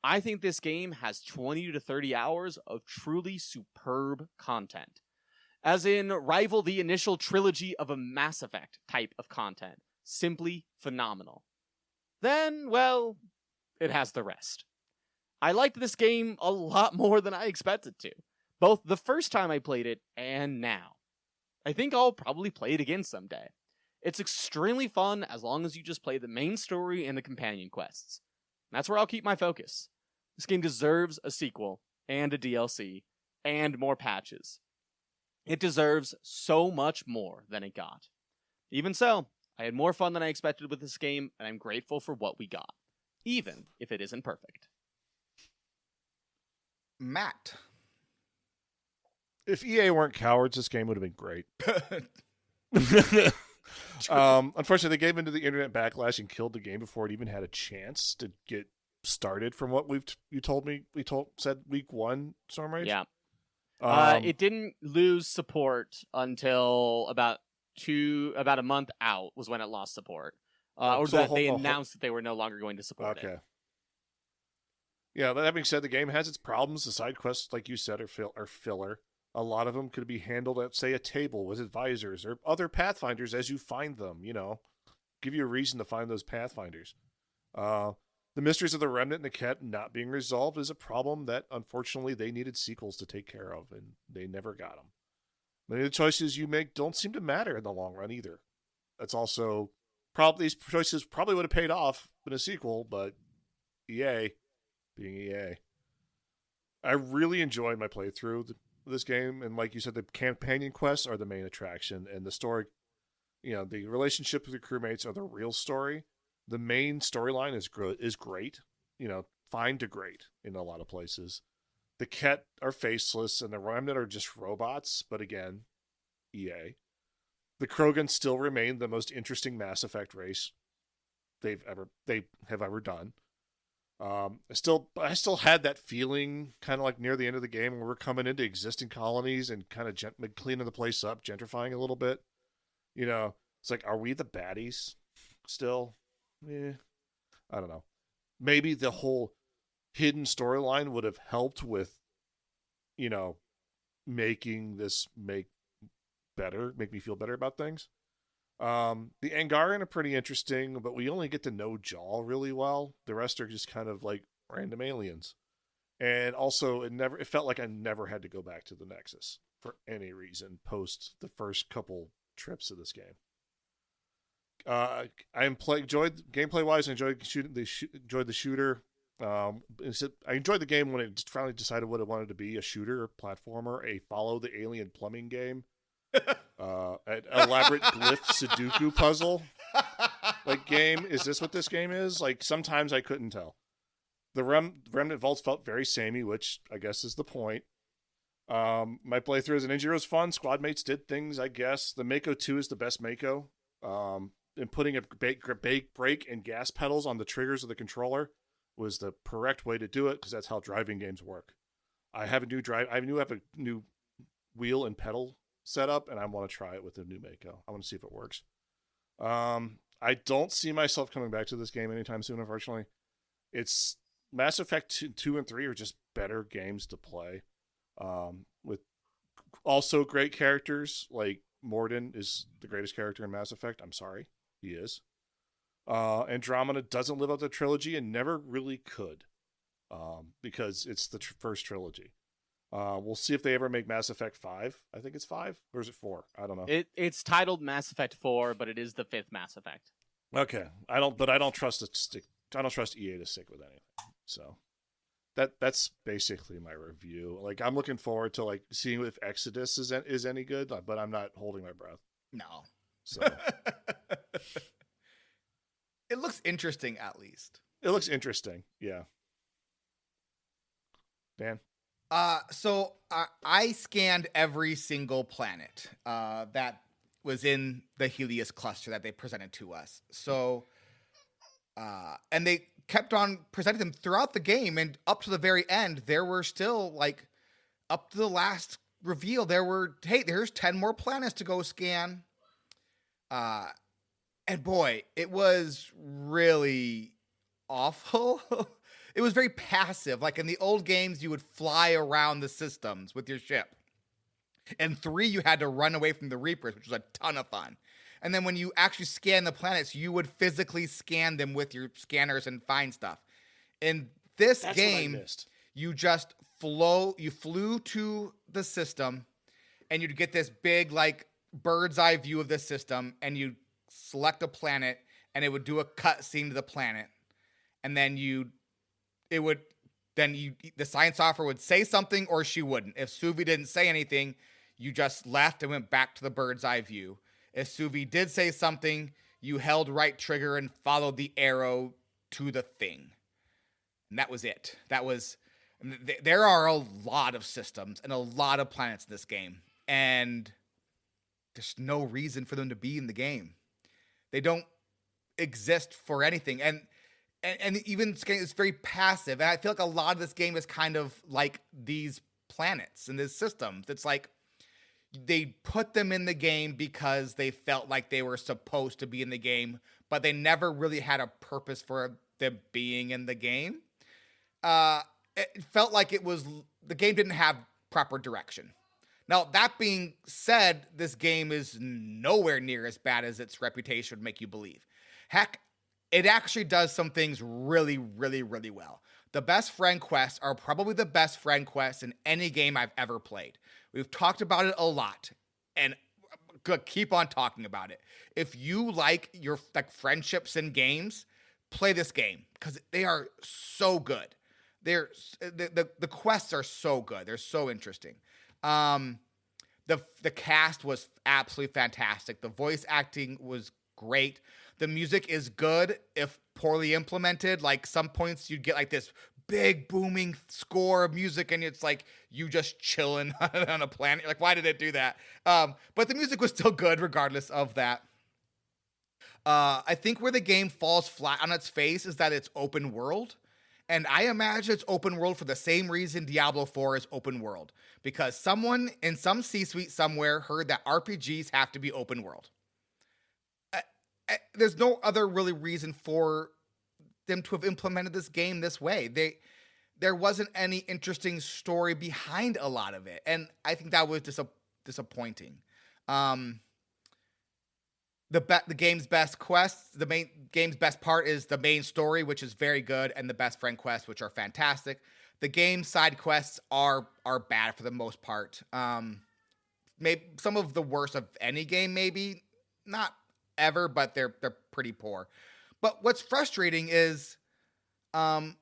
S2: I think this game has 20 to 30 hours of truly superb content. As in, rival the initial trilogy of a Mass Effect type of content. Simply phenomenal. Then, well, it has the rest. I liked this game a lot more than I expected to, both the first time I played it and now. I think I'll probably play it again someday. It's extremely fun as long as you just play the main story and the companion quests. That's where I'll keep my focus. This game deserves a sequel, and a DLC, and more patches. It deserves so much more than it got. Even so, I had more fun than I expected with this game, and I'm grateful for what we got, even if it isn't perfect.
S1: Matt.
S3: If EA weren't cowards, this game would have been great. Unfortunately, they gave into the internet backlash and killed the game before it even had a chance to get started. From what you told me, said week 1, Storm Rage.
S2: Yeah. It didn't lose support until about a month out was when it lost support, they announced that they were no longer going to support it.
S3: Yeah, that being said, the game has its problems. The side quests, like you said, are filler. A lot of them could be handled at, say, a table with advisors or other Pathfinders as you find them, give you a reason to find those Pathfinders. The mysteries of the Remnant and the Ket not being resolved is a problem that, unfortunately, they needed sequels to take care of, and they never got them. Many of the choices you make don't seem to matter in the long run either. That's also, these choices probably would have paid off in a sequel, but EA, being EA. I really enjoyed my playthrough this game, and like you said, the companion quests are the main attraction, and the story, the relationship with your crewmates are the real story. The main storyline is great, fine to great in a lot of places. The Ket are faceless, and the Remnant are just robots, but again, EA. The Krogan still remain the most interesting Mass Effect race they have ever done. I still had that feeling kind of like near the end of the game when we're coming into existing colonies and kind of cleaning the place up, gentrifying a little bit. It's like, are we the baddies still? I don't know. Maybe the whole hidden storyline would have helped with, making this make me feel better about things. The Angaran are pretty interesting, but we only get to know Jaw really well. The rest are just kind of like random aliens. And also, it felt like I never had to go back to the Nexus for any reason post the first couple trips of this game. Enjoyed gameplay wise. I enjoyed enjoyed the shooter. I enjoyed the game when it finally decided what it wanted to be: a shooter, a platformer, a follow the alien plumbing game, an elaborate glyph Sudoku puzzle. Like, game, is this what this game is? Like, sometimes I couldn't tell. The Remnant Vaults felt very samey, which I guess is the point. My playthrough as a ninja was fun. Squad mates did things, I guess. The Mako 2 is the best Mako. And putting a brake and gas pedals on the triggers of the controller was the correct way to do it, because that's how driving games work. I have a new wheel and pedal setup, and I want to try it with the new Mako. I want to see if it works. I don't see myself coming back to this game anytime soon, unfortunately. It's Mass Effect 2 and 3 are just better games to play. With also great characters. Like, Morden is the greatest character in Mass Effect. I'm sorry, he is. Andromeda doesn't live up to the trilogy and never really could, because it's the first trilogy. We'll see if they ever make Mass Effect 5. I think it's 5, or is it 4? I don't know.
S2: It's titled Mass Effect 4, but it is the 5th Mass Effect.
S3: Okay, I don't trust EA to stick with anything. So that's basically my review. Like, I'm looking forward to like seeing if Exodus is any good, but I'm not holding my breath.
S1: No.
S3: So
S1: it looks interesting, at least.
S3: It looks interesting, yeah. Dan?
S1: So I scanned every single planet that was in the Helios cluster that they presented to us. So, and they kept on presenting them throughout the game, and up to the very end, there were still, like, up to the last reveal, here's 10 more planets to go scan. And boy, it was really awful. It was very passive. Like, in the old games, you would fly around the systems with your ship. In 3, you had to run away from the Reapers, which was a ton of fun. And then when you actually scan the planets, you would physically scan them with your scanners and find stuff. In this game, you just flew to the system, and you'd get this big, like, bird's eye view of the system, and you'd select a planet, and it would do a cut scene to the planet. And then the science officer would say something, or she wouldn't. If Suvi didn't say anything, you just left and went back to the bird's eye view. If Suvi did say something, you held right trigger and followed the arrow to the thing. And that was it. There are a lot of systems and a lot of planets in this game. And there's no reason for them to be in the game. They don't exist for anything. And even it's very passive. And I feel like a lot of this game is kind of like these planets and these systems. It's like they put them in the game because they felt like they were supposed to be in the game, but they never really had a purpose for them being in the game. It felt like the game didn't have proper direction. Now, that being said, this game is nowhere near as bad as its reputation would make you believe. Heck, it actually does some things really, really, really well. The best friend quests are probably the best friend quests in any game I've ever played. We've talked about it a lot, and keep on talking about it. If you like your friendships in games, play this game, because they are so good. The quests are so good. They're so interesting. The cast was absolutely fantastic. The voice acting was great. The music is good if poorly implemented. Like, some points you'd get like this big booming score of music, and it's like you just chilling on a planet. You're like, why did it do that? But the music was still good regardless of that. I think where the game falls flat on its face is that it's open world. And I imagine it's open world for the same reason Diablo 4 is open world. Because someone in some C-suite somewhere heard that RPGs have to be open world. There's no other really reason for them to have implemented this game this way. There wasn't any interesting story behind a lot of it. And I think that was disappointing. the game's best quests, the main game's best part is the main story, which is very good, and the best friend quests, which are fantastic. The game's side quests are bad for the most part. Maybe some of the worst of any game, maybe not ever, but they're pretty poor. But what's frustrating is some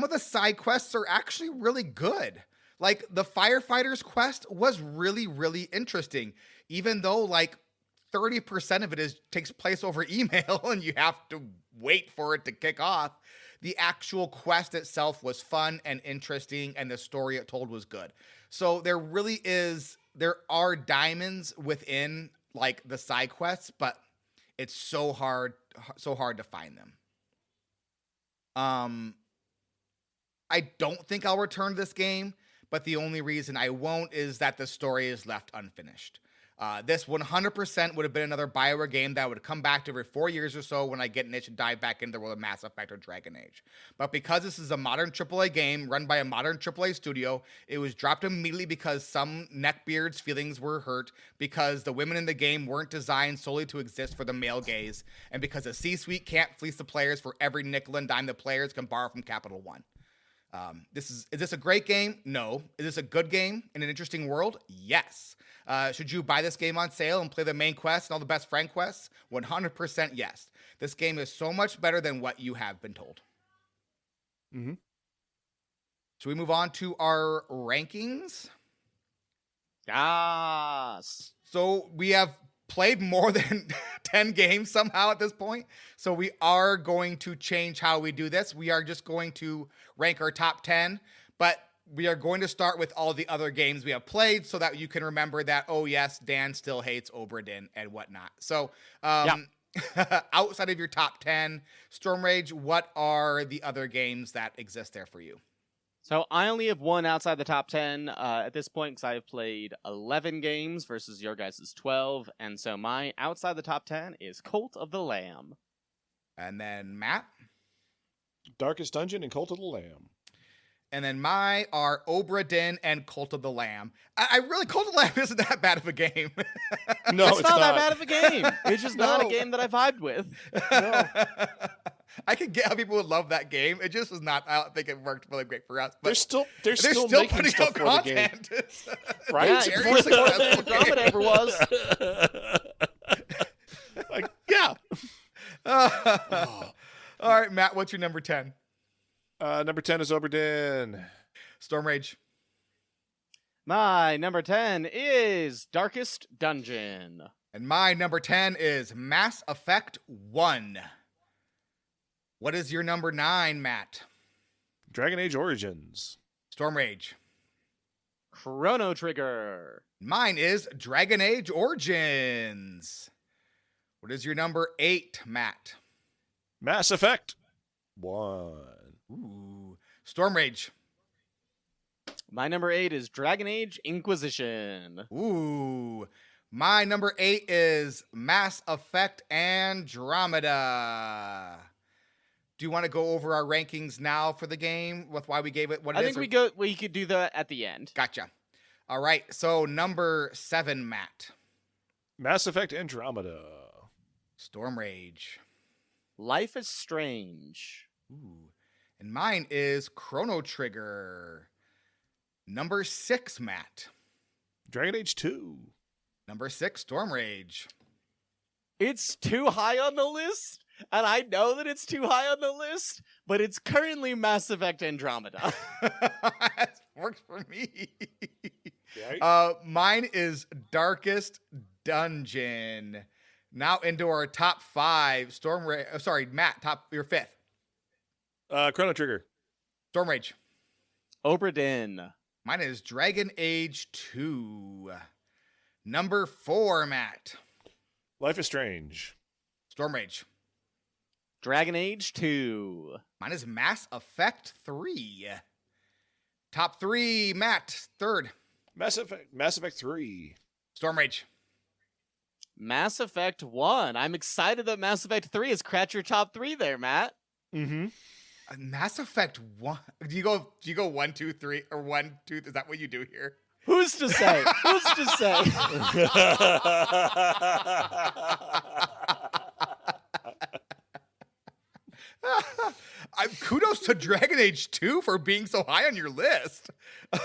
S1: of the side quests are actually really good. Like the firefighters quest was really, really interesting, even though like 30% of it takes place over email and you have to wait for it to kick off. The actual quest itself was fun and interesting, and the story it told was good. So there are diamonds within like the side quests, but it's so hard to find them. I don't think I'll return this game, but the only reason I won't is that the story is left unfinished. This 100% would have been another BioWare game that would come back to every 4 years or so when I get an itch and dive back into the world of Mass Effect or Dragon Age. But because this is a modern AAA game run by a modern AAA studio, it was dropped immediately because some neckbeards' feelings were hurt, because the women in the game weren't designed solely to exist for the male gaze, and because the C-suite can't fleece the players for every nickel and dime the players can borrow from Capital One. Is this a great game? No. Is this a good game in an interesting world? Yes. Should you buy this game on sale and play the main quest and all the best friend quests? 100% yes. This game is so much better than what you have been told.
S3: Mm-hmm.
S1: Should we move on to our rankings?
S2: Yes.
S1: So we have played more than 10 games somehow at this point. So we are going to change how we do this. We are just going to rank our top 10, but we are going to start with all the other games we have played so that you can remember that, oh yes, Dan still hates Obra Dinn and whatnot. So outside of your top 10, Storm Rage, what are the other games that exist there for you?
S2: So I only have one outside the top 10 at this point because I've played 11 games versus your guys' 12. And so my outside the top 10 is Cult of the Lamb.
S1: And then Matt?
S3: Darkest Dungeon and Cult of the Lamb.
S1: And then my are Obra Dinn and Cult of the Lamb. I really, Cult of the Lamb isn't that bad of a game.
S3: No,
S2: it's not that bad of a game. It's just not a game that I vibed with.
S1: No. I could get how people would love that game. It just was not. I don't think it worked really great for us. But
S3: they're still making
S1: putting
S3: stuff
S1: out
S3: for
S1: content.
S3: The game. Right?
S2: Yeah, it's more successful than Andromeda ever was.
S3: Like, yeah.
S1: All right, Matt, what's your number 10?
S3: Number 10 is Obra Dinn.
S1: Storm Rage.
S2: My number 10 is Darkest Dungeon.
S1: And my number 10 is Mass Effect 1. What is your number 9, Matt?
S3: Dragon Age Origins.
S1: Storm Rage.
S2: Chrono Trigger.
S1: Mine is Dragon Age Origins. What is your number 8, Matt?
S3: Mass Effect 1.
S1: Ooh. Storm Rage.
S2: My number 8 is Dragon Age Inquisition.
S1: Ooh. My number 8 is Mass Effect Andromeda. Do you want to go over our rankings now for the game with why we gave it what it is?
S2: I think we could do that at the end.
S1: Gotcha. All right. So number 7, Matt.
S3: Mass Effect Andromeda.
S1: Storm Rage.
S2: Life is Strange.
S1: Ooh. And mine is Chrono Trigger. Number 6, Matt.
S3: Dragon Age 2.
S1: Number 6, Storm Rage.
S2: It's too high on the list, and I know that it's too high on the list, but it's currently Mass Effect Andromeda.
S1: That works for me.
S3: Right?
S1: Mine is Darkest Dungeon. Now into our top 5. Matt, your 5th.
S3: Chrono Trigger.
S1: Storm Rage.
S2: Obra Dinn.
S1: Mine is Dragon Age 2. Number 4, Matt.
S3: Life is Strange.
S1: Storm Rage.
S2: Dragon Age 2.
S1: Mine is Mass Effect 3. Top 3, Matt. 3rd.
S3: Mass Effect 3.
S1: Storm Rage.
S2: Mass Effect 1. I'm excited that Mass Effect 3 has cracked your top 3 there, Matt.
S3: Mm-hmm.
S1: Mass Effect 1. Do you go 1, 2, 3, or 1, 2? Is that what you do here?
S2: Who's to say? Who's to say?
S1: Kudos to Dragon Age 2 for being so high on your list.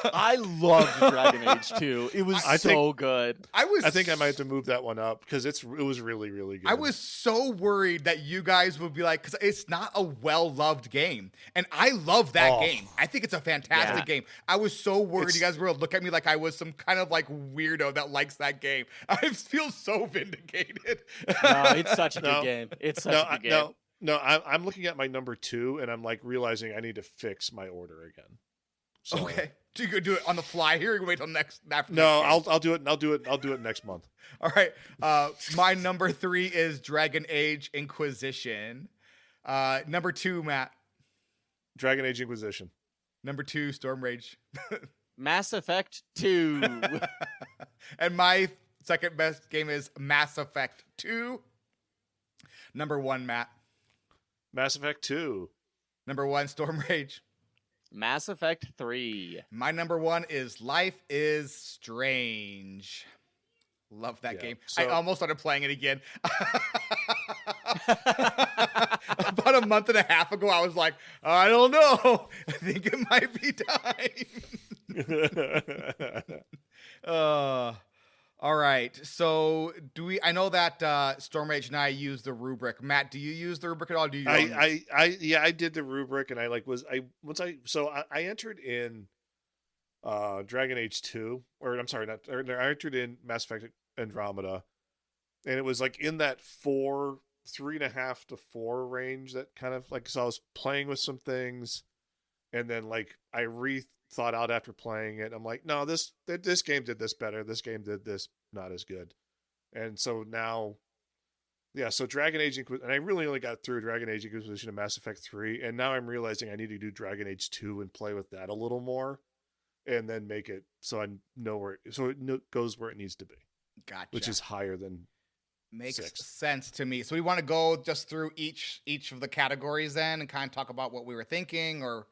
S2: I loved Dragon Age 2. It was so good.
S3: I think I might have to move that one up because it was really, really good.
S1: I was so worried that you guys would be like, because it's not a well-loved game. And I love that game. I think it's a fantastic game. I was so worried you guys were going to look at me like I was some kind of like weirdo that likes that game. I feel so vindicated.
S2: No, it's such a good game. It's such a good game.
S3: No, I'm looking at my number 2 and I'm like realizing I need to fix my order again. So,
S1: okay. Do you do it on the fly here or you wait till next after?
S3: No, I'll do it and I'll do it next month.
S1: All right. My number 3 is Dragon Age Inquisition. Number 2, Matt.
S3: Dragon Age Inquisition.
S1: Number 2, Storm Rage.
S2: Mass Effect 2.
S1: And my second best game is Mass Effect 2. Number 1, Matt.
S3: Mass Effect 2.
S1: Number 1, Storm Rage.
S2: Mass Effect 3.
S1: My number 1 is Life is Strange. Love that game. I almost started playing it again. About a month and a half ago, I was like, I don't know. I think it might be time. All right. So I know that Storm Rage and I use the rubric. Matt, do you use the rubric at all? Do you?
S3: I did the rubric and I entered in Dragon Age 2, or I'm sorry, I entered in Mass Effect Andromeda, and it was like in that 3.5 to 4 range, that kind of like, so I was playing with some things and then like I thought out after playing it. I'm like, no, this game did this better. This game did this not as good. And so now, so Dragon Age Inquisition, and I really only got through Dragon Age Inquisition and Mass Effect 3, and now I'm realizing I need to do Dragon Age 2 and play with that a little more, and then make it so I know it goes where it needs to be.
S1: Gotcha.
S3: Which is higher than
S1: Makes
S3: 6.
S1: sense to me. So we want to go just through each of the categories then and kind of talk about what we were thinking, or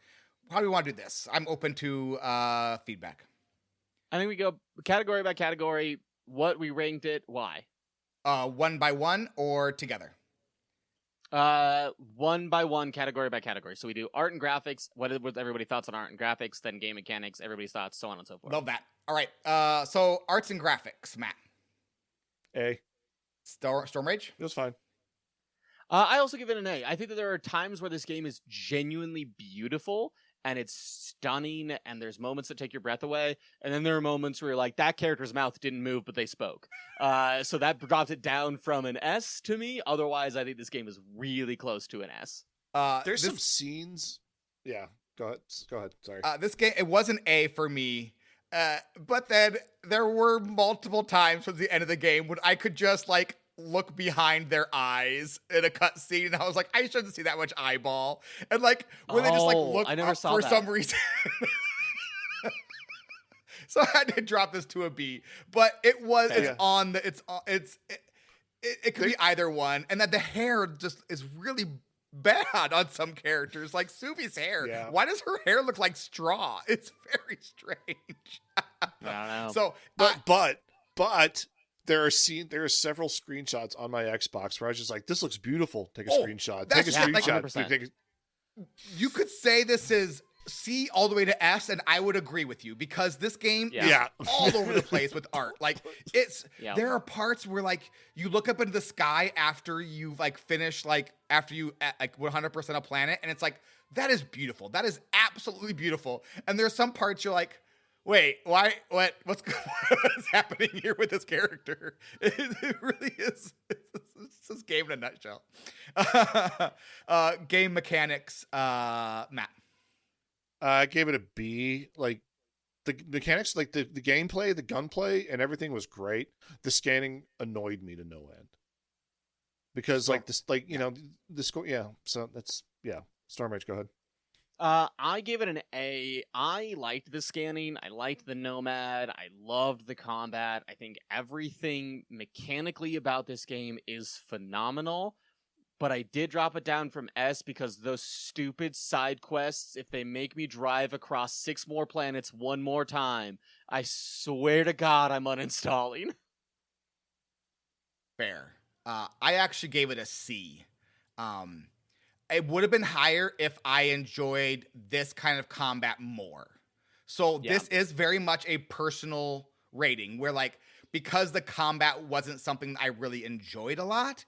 S1: how do we want to do this? I'm open to feedback.
S2: I think we go category by category, what we ranked it, why.
S1: One by one or together?
S2: One by one, category by category. So we do art and graphics, what everybody's thoughts on art and graphics, then game mechanics, everybody's thoughts, so on and so forth.
S1: Love that. All right. So arts and graphics, Matt.
S3: A.
S1: Storm Rage?
S3: It was fine.
S2: I also give it an A. I think that there are times where this game is genuinely beautiful and it's stunning and there's moments that take your breath away. And then there are moments where you're like, that character's mouth didn't move, but they spoke. So that dropped it down from an S to me. Otherwise, I think this game is really close to an S.
S3: There's some scenes. Yeah, go ahead. Sorry.
S1: This game, it was an A for me. But then there were multiple times towards the end of the game when I could just like look behind their eyes in a cutscene, and I was like, I shouldn't see that much eyeball. And like when they just like look up for some reason. So I had to drop this to a B. But it was it could be either one, and that the hair just is really bad on some characters, like Suvi's hair. Yeah. Why does her hair look like straw? It's very strange.
S2: I don't know.
S1: So,
S3: but there are several screenshots on my Xbox where I was just like, "This looks beautiful." Take a screenshot. Take a screenshot.
S1: You could say this is C all the way to S, and I would agree with you because this game is all over the place with art. Like there are parts where like you look up into the sky after you've like finished after you like 100% a planet, and it's like, that is beautiful. That is absolutely beautiful. And there's some parts you're like, wait, why? What's happening here with this character? It really is. It's this game in a nutshell. Game mechanics, Matt.
S3: I gave it a B. Like the mechanics, like the gameplay, the gunplay, and everything was great. The scanning annoyed me to no end because the score. Yeah, so that's Storm Rage, go ahead.
S2: I gave it an A. I liked the scanning. I liked the Nomad. I loved the combat. I think everything mechanically about this game is phenomenal. But I did drop it down from S because those stupid side quests, if they make me drive across 6 more planets one more time, I swear to God I'm uninstalling.
S1: Fair. I actually gave it a C. it would have been higher if I enjoyed this kind of combat more. So this is very much a personal rating where like, because the combat wasn't something I really enjoyed a lot,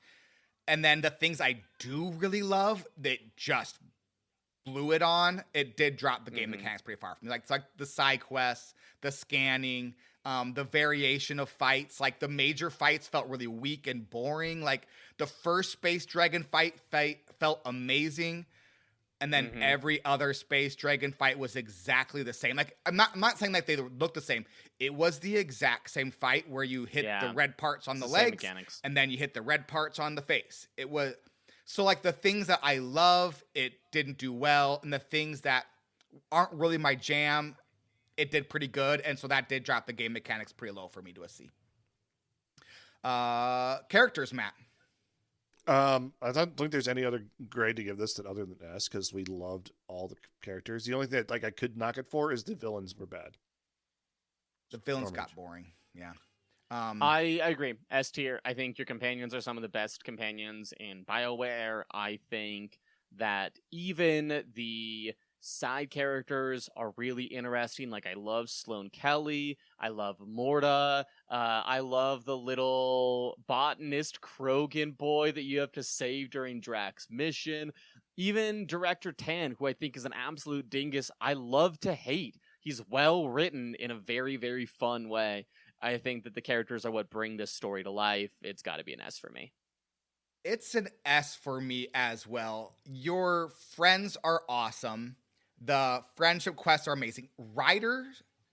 S1: and then the things I do really love that just blew it on, it did drop the game mechanics pretty far from me. Like, it's like the side quests, the scanning, the variation of fights. Like the major fights felt really weak and boring. Like the first Space Dragon fight felt amazing. And then every other Space Dragon fight was exactly the same. Like I'm not saying like they look the same. It was the exact same fight where you hit the red parts on the legs and then you hit the red parts on the face. It was so like the things that I love, it didn't do well, and the things that aren't really my jam, it did pretty good, and so that did drop the game mechanics pretty low for me to a C. Characters, Matt.
S3: I don't think there's any other grade to give this than other than S, because we loved all the characters. The only thing that like I could knock it for is the villains were bad.
S1: The villains got boring. Yeah.
S2: I agree. S tier. I think your companions are some of the best companions in BioWare. I think that even the side characters are really interesting. Like, I love Sloane Kelly. I love Morta. I love the little botanist Krogan boy that you have to save during Drax's mission. Even Director Tan, who I think is an absolute dingus, I love to hate. He's well written in a very, very fun way. I think that the characters are what bring this story to life. It's got to be an S for me.
S1: It's an S for me as well. Your friends are awesome. The friendship quests are amazing. Ryder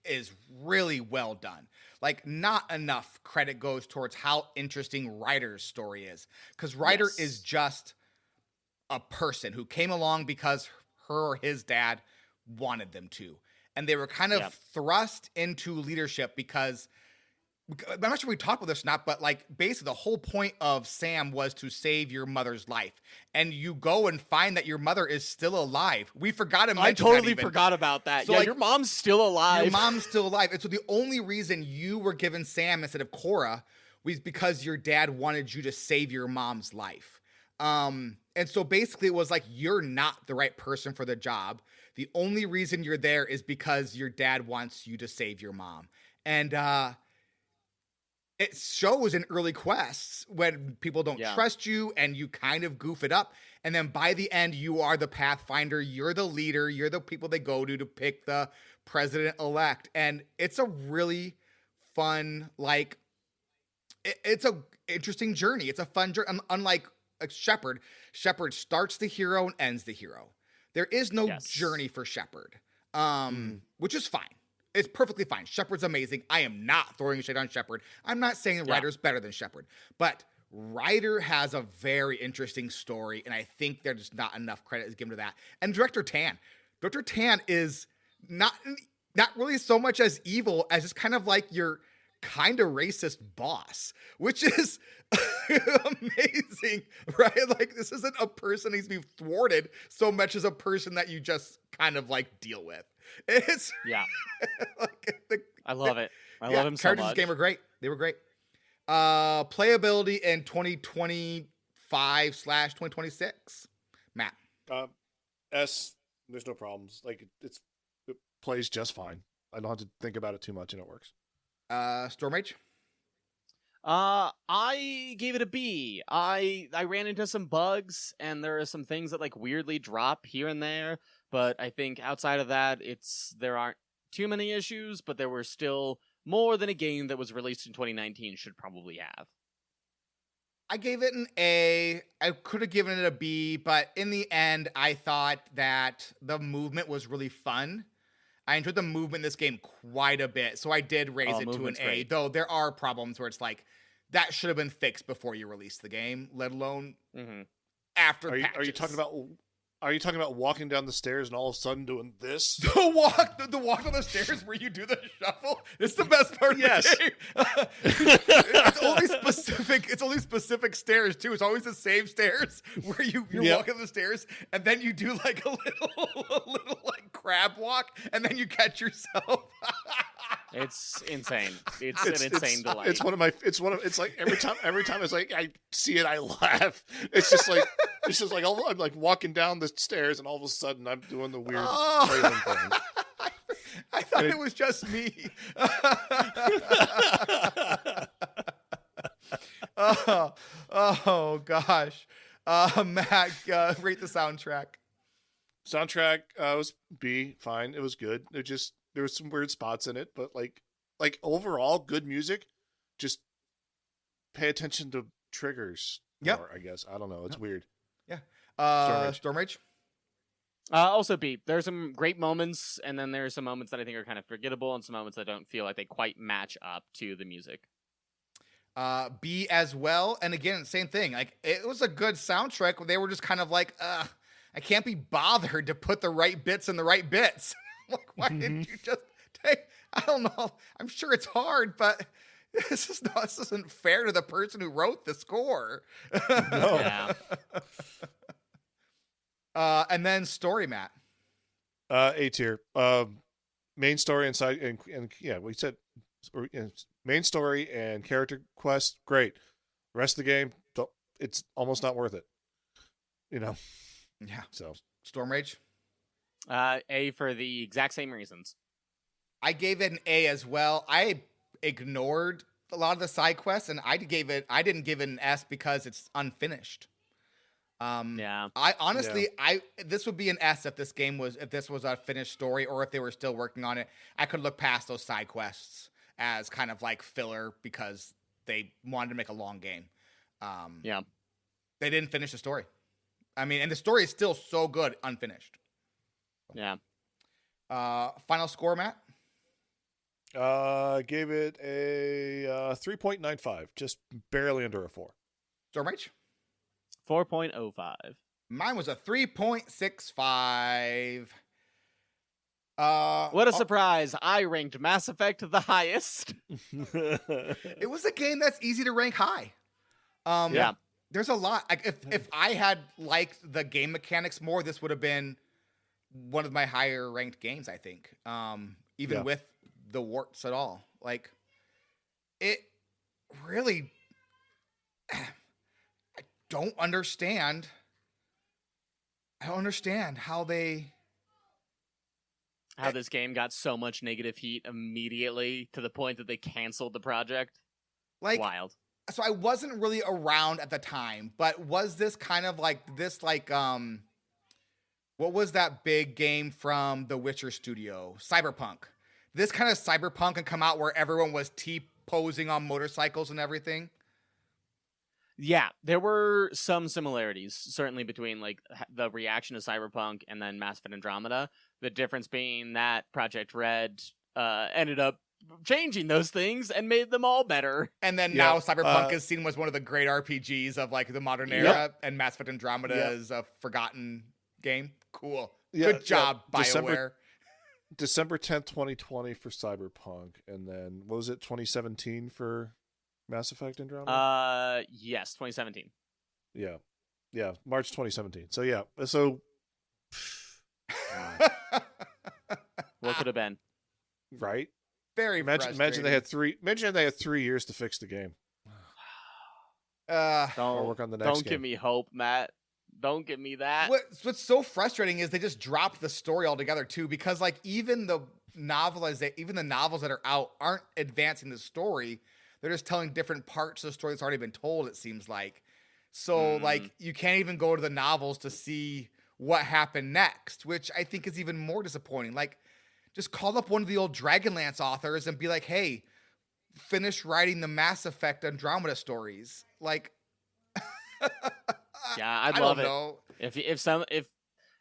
S1: is really well done. Like, not enough credit goes towards how interesting Ryder's story is. Because Ryder is just a person who came along because her or his dad wanted them to. And they were kind of thrust into leadership because... I'm not sure we talked about this or not, but like basically the whole point of Sam was to save your mother's life, and you go and find that your mother is still alive. We forgot to mention that. I totally
S2: forgot about that.
S1: So
S2: yeah,
S1: like,
S2: your mom's still alive.
S1: Your mom's still alive, and so the only reason you were given Sam instead of Cora was because your dad wanted you to save your mom's life. And so basically it was like, you're not the right person for the job. The only reason you're there is because your dad wants you to save your mom, and it shows in early quests when people don't trust you and you kind of goof it up. And then by the end, you are the Pathfinder. You're the leader. You're the people they go to pick the president-elect. And it's a really fun, like, it's a interesting journey. It's a fun journey. Unlike Shepard. Shepard starts the hero and ends the hero. There is no journey for Shepard, which is fine. It's perfectly fine. Shepard's amazing. I am not throwing shade on Shepard. I'm not saying Ryder's better than Shepard, but Ryder has a very interesting story, and I think there's not enough credit is given to that. And Director Tan is not really so much as evil as just kind of like your kind of racist boss, which is amazing, right? Like, this isn't a person needs to be thwarted so much as a person that you just kind of like deal with. It's like
S2: I love it. I love him so much.
S1: Characters in this game were great. They were great. Playability in 2025/2026. Matt.
S3: S. There's no problems. Like it plays just fine. I don't have to think about it too much, and it works.
S1: Storm Mage.
S2: I gave it a B. I ran into some bugs, and there are some things that like weirdly drop here and there. But I think outside of that, there aren't too many issues, but there were still more than a game that was released in 2019 should probably have.
S1: I gave it an A. I could have given it a B, but in the end, I thought that the movement was really fun. I enjoyed the movement in this game quite a bit, so I did raise it to an A, great. Though there are problems where it's like, that should have been fixed before you release the game, let alone after patches.
S3: Are you talking about walking down the stairs and all of a sudden doing this?
S1: The walk down the stairs where you do the shuffle. It's the best part of the game. It's only specific stairs too. It's always the same stairs where you're walking the stairs and then you do like a little like crab walk and then you catch yourself.
S2: It's insane. It's an insane delight.
S3: It's like every time it's like I see it, I laugh. It's just like It's just like I'm like walking down the stairs, and all of a sudden I'm doing the weird
S1: Oh.
S3: trailing thing.
S1: I thought it was just me. oh gosh. Matt, rate the soundtrack.
S3: Soundtrack was B, fine. It was good. There was some weird spots in it, but like overall good music. Just pay attention to triggers.
S1: Yep.
S3: More, I guess. I don't know. It's weird.
S1: Yeah.
S3: Storm
S1: Storm Rage.
S2: Also B. There's some great moments, and then there's some moments that I think are kind of forgettable, and some moments that don't feel like they quite match up to the music.
S1: B as well. And again, same thing. Like, it was a good soundtrack. They were just kind of like, I can't be bothered to put the right bits in the right bits. Like, why didn't you just take? I don't know. I'm sure it's hard, but this isn't fair to the person who wrote the score.
S3: No.
S2: Yeah.
S1: And then story, Matt.
S3: A tier. Main story and side and yeah, we said main story and character quest, great. The rest of the game, it's almost not worth it. You know.
S1: Yeah.
S3: So
S1: Storm Rage.
S2: A for the exact same reasons.
S1: I gave it an A as well. I ignored a lot of the side quests, and I didn't give it an S because it's unfinished.
S2: Yeah.
S1: I honestly, this would be an S if this was a finished story, or if they were still working on it. I could look past those side quests as kind of like filler because they wanted to make a long game.
S2: Yeah.
S1: They didn't finish the story. I mean, and the story is still so good, unfinished.
S2: Yeah.
S1: Final score, Matt?
S3: Gave it a 3.95, just barely under a 4.
S1: Storm Rage?
S2: 4.05.
S1: Mine was a 3.65.
S2: What a surprise. I ranked Mass Effect the highest.
S1: It was a game that's easy to rank high.
S2: Yeah.
S1: There's a lot. Like, if I had liked the game mechanics more, this would have been one of my higher ranked games, I think. Even with the warts at all. Like, it really, I don't understand how
S2: this game got so much negative heat immediately to the point that they canceled the project.
S1: like,
S2: Wild.
S1: so I wasn't really around at the time, but was this kind of like this, like, what was that big game from the Witcher studio? Cyberpunk. This kind of Cyberpunk can come out where everyone was T-posing on motorcycles and everything.
S2: Yeah, there were some similarities, certainly between like the reaction to Cyberpunk and then Mass Effect Andromeda. The difference being that Project Red ended up changing those things and made them all better.
S1: And then now Cyberpunk is seen as one of the great RPGs of like the modern era, and Mass Effect Andromeda is a forgotten game. Cool. Good job, BioWare.
S3: December 10th, 2020 for Cyberpunk, and then what was it, 2017 for Mass Effect Andromeda?
S2: Yes, 2017.
S3: Yeah, March 2017. So yeah, so
S2: What could have been?
S3: right?
S1: Very
S3: Imagine they had 3 years to fix the game. Or work on the next
S2: Don't
S3: game.
S2: give me hope, Matt. Don't give me that.
S1: What's so frustrating is they just dropped the story altogether too, because like even the novels that are out aren't advancing the story. They're just telling different parts of the story that's already been told, it seems like. So like you can't even go to the novels to see what happened next, which I think is even more disappointing. Like, just call up one of the old Dragonlance authors and be like, hey, finish writing the Mass Effect Andromeda stories. Like,
S2: yeah, I'd love it.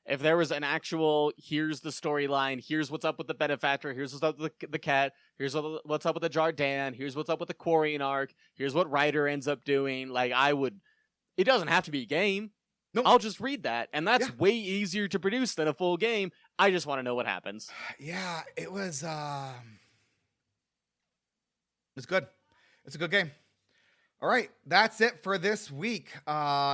S2: If there was an actual, here's the storyline, here's what's up with the benefactor, here's what's up with the cat, here's what's up with the Jardan, here's what's up with the Quarian arc, here's what Ryder ends up doing. Like, it doesn't have to be a game.
S1: No,
S2: I'll just read that, and that's way easier to produce than a full game. I just want to know what happens.
S1: Yeah, it was. It's good. It's a good game. All right, that's it for this week.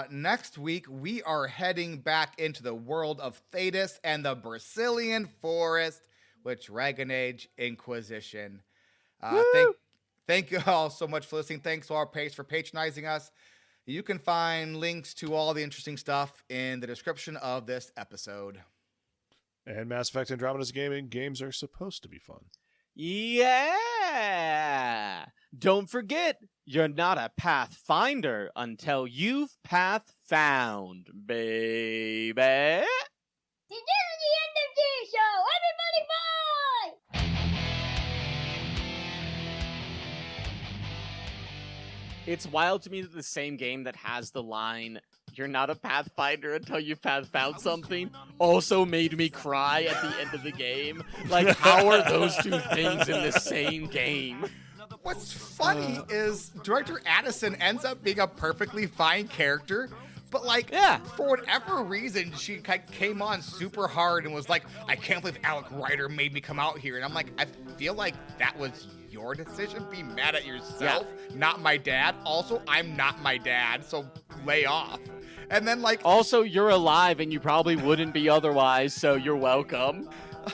S1: Next week, we are heading back into the world of Thetis and the Brazilian Forest with Dragon Age Inquisition. Thank you all so much for listening. Thanks to our page for patronizing us. You can find links to all the interesting stuff in the description of this episode.
S3: And Mass Effect Andromeda's gaming games are supposed to be fun.
S2: Yeah! Don't forget, you're not a pathfinder until you've path found, baby.
S5: This is the end of this show. Everybody bye!
S2: It's wild to me that the same game that has the line, "You're not a pathfinder until you've path found something," also made me cry at the end of the game. Like, how are those two things in the same game?
S1: What's funny is director Addison ends up being a perfectly fine character, but like, for whatever reason, she came on super hard and was like, "I can't believe Alec Ryder made me come out here." And I'm like, I feel like that was your decision. Be mad at yourself, not my dad. Also, I'm not my dad, so lay off. And then like,
S2: also, you're alive and you probably wouldn't be otherwise, so you're welcome.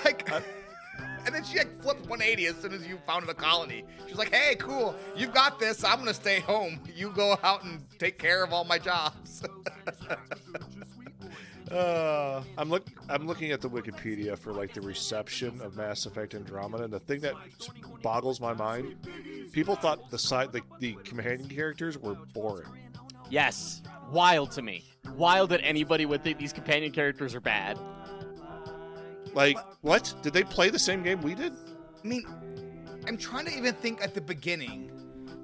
S1: Like, and then she like flipped 180 as soon as you founded a colony. She's like, "Hey, cool, you've got this. I'm gonna stay home. You go out and take care of all my jobs."
S3: I'm looking at the Wikipedia for like the reception of Mass Effect Andromeda, and the thing that boggles my mind, people thought the companion characters were boring.
S2: Yes, wild to me. Wild that anybody would think these companion characters are bad.
S3: Like, what? Did they play the same game we did?
S1: I mean, I'm trying to even think at the beginning.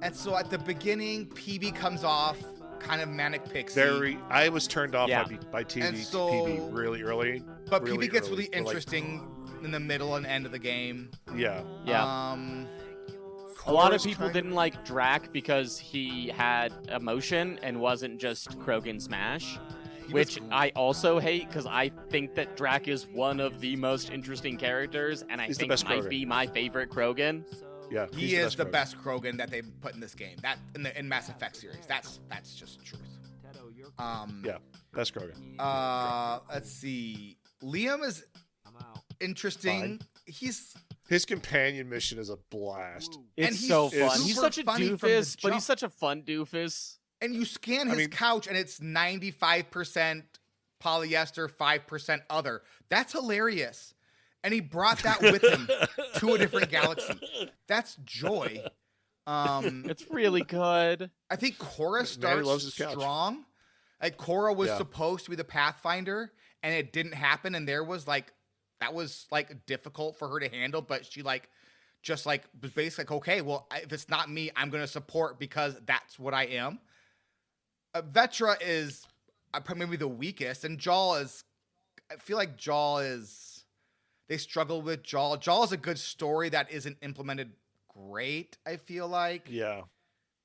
S1: And so at the beginning, PB comes off kind of manic pixie.
S3: I was turned off by PB really early.
S1: But PB gets really interesting in the middle and end of the game.
S3: Yeah.
S2: A lot of people didn't like Drac because he had emotion and wasn't just Krogan Smash. Which I also hate, because I think that Drac is one of the most interesting characters, and I think might be my favorite Krogan.
S3: Yeah,
S1: he is the best Krogan that they've put in this game. That in Mass Effect series. That's just truth.
S3: Best Krogan.
S1: Let's see. Liam is interesting.
S3: Fine. His companion mission is a blast.
S2: It's so fun. He's such a doofus, but he's such a fun doofus.
S1: And you scan his couch, and it's 95% polyester, 5% other. That's hilarious. And he brought that with him to a different galaxy. That's joy.
S2: It's really good.
S1: I think Cora starts strong. Like, Cora was supposed to be the Pathfinder, and it didn't happen. And that was difficult for her to handle. But she was basically like, okay, well, if it's not me, I'm going to support because that's what I am. Vetra is maybe the weakest, and Jaal is. I feel like Jaal is. They struggle with Jaal. Jaal is a good story that isn't implemented great. I feel like.
S3: Yeah.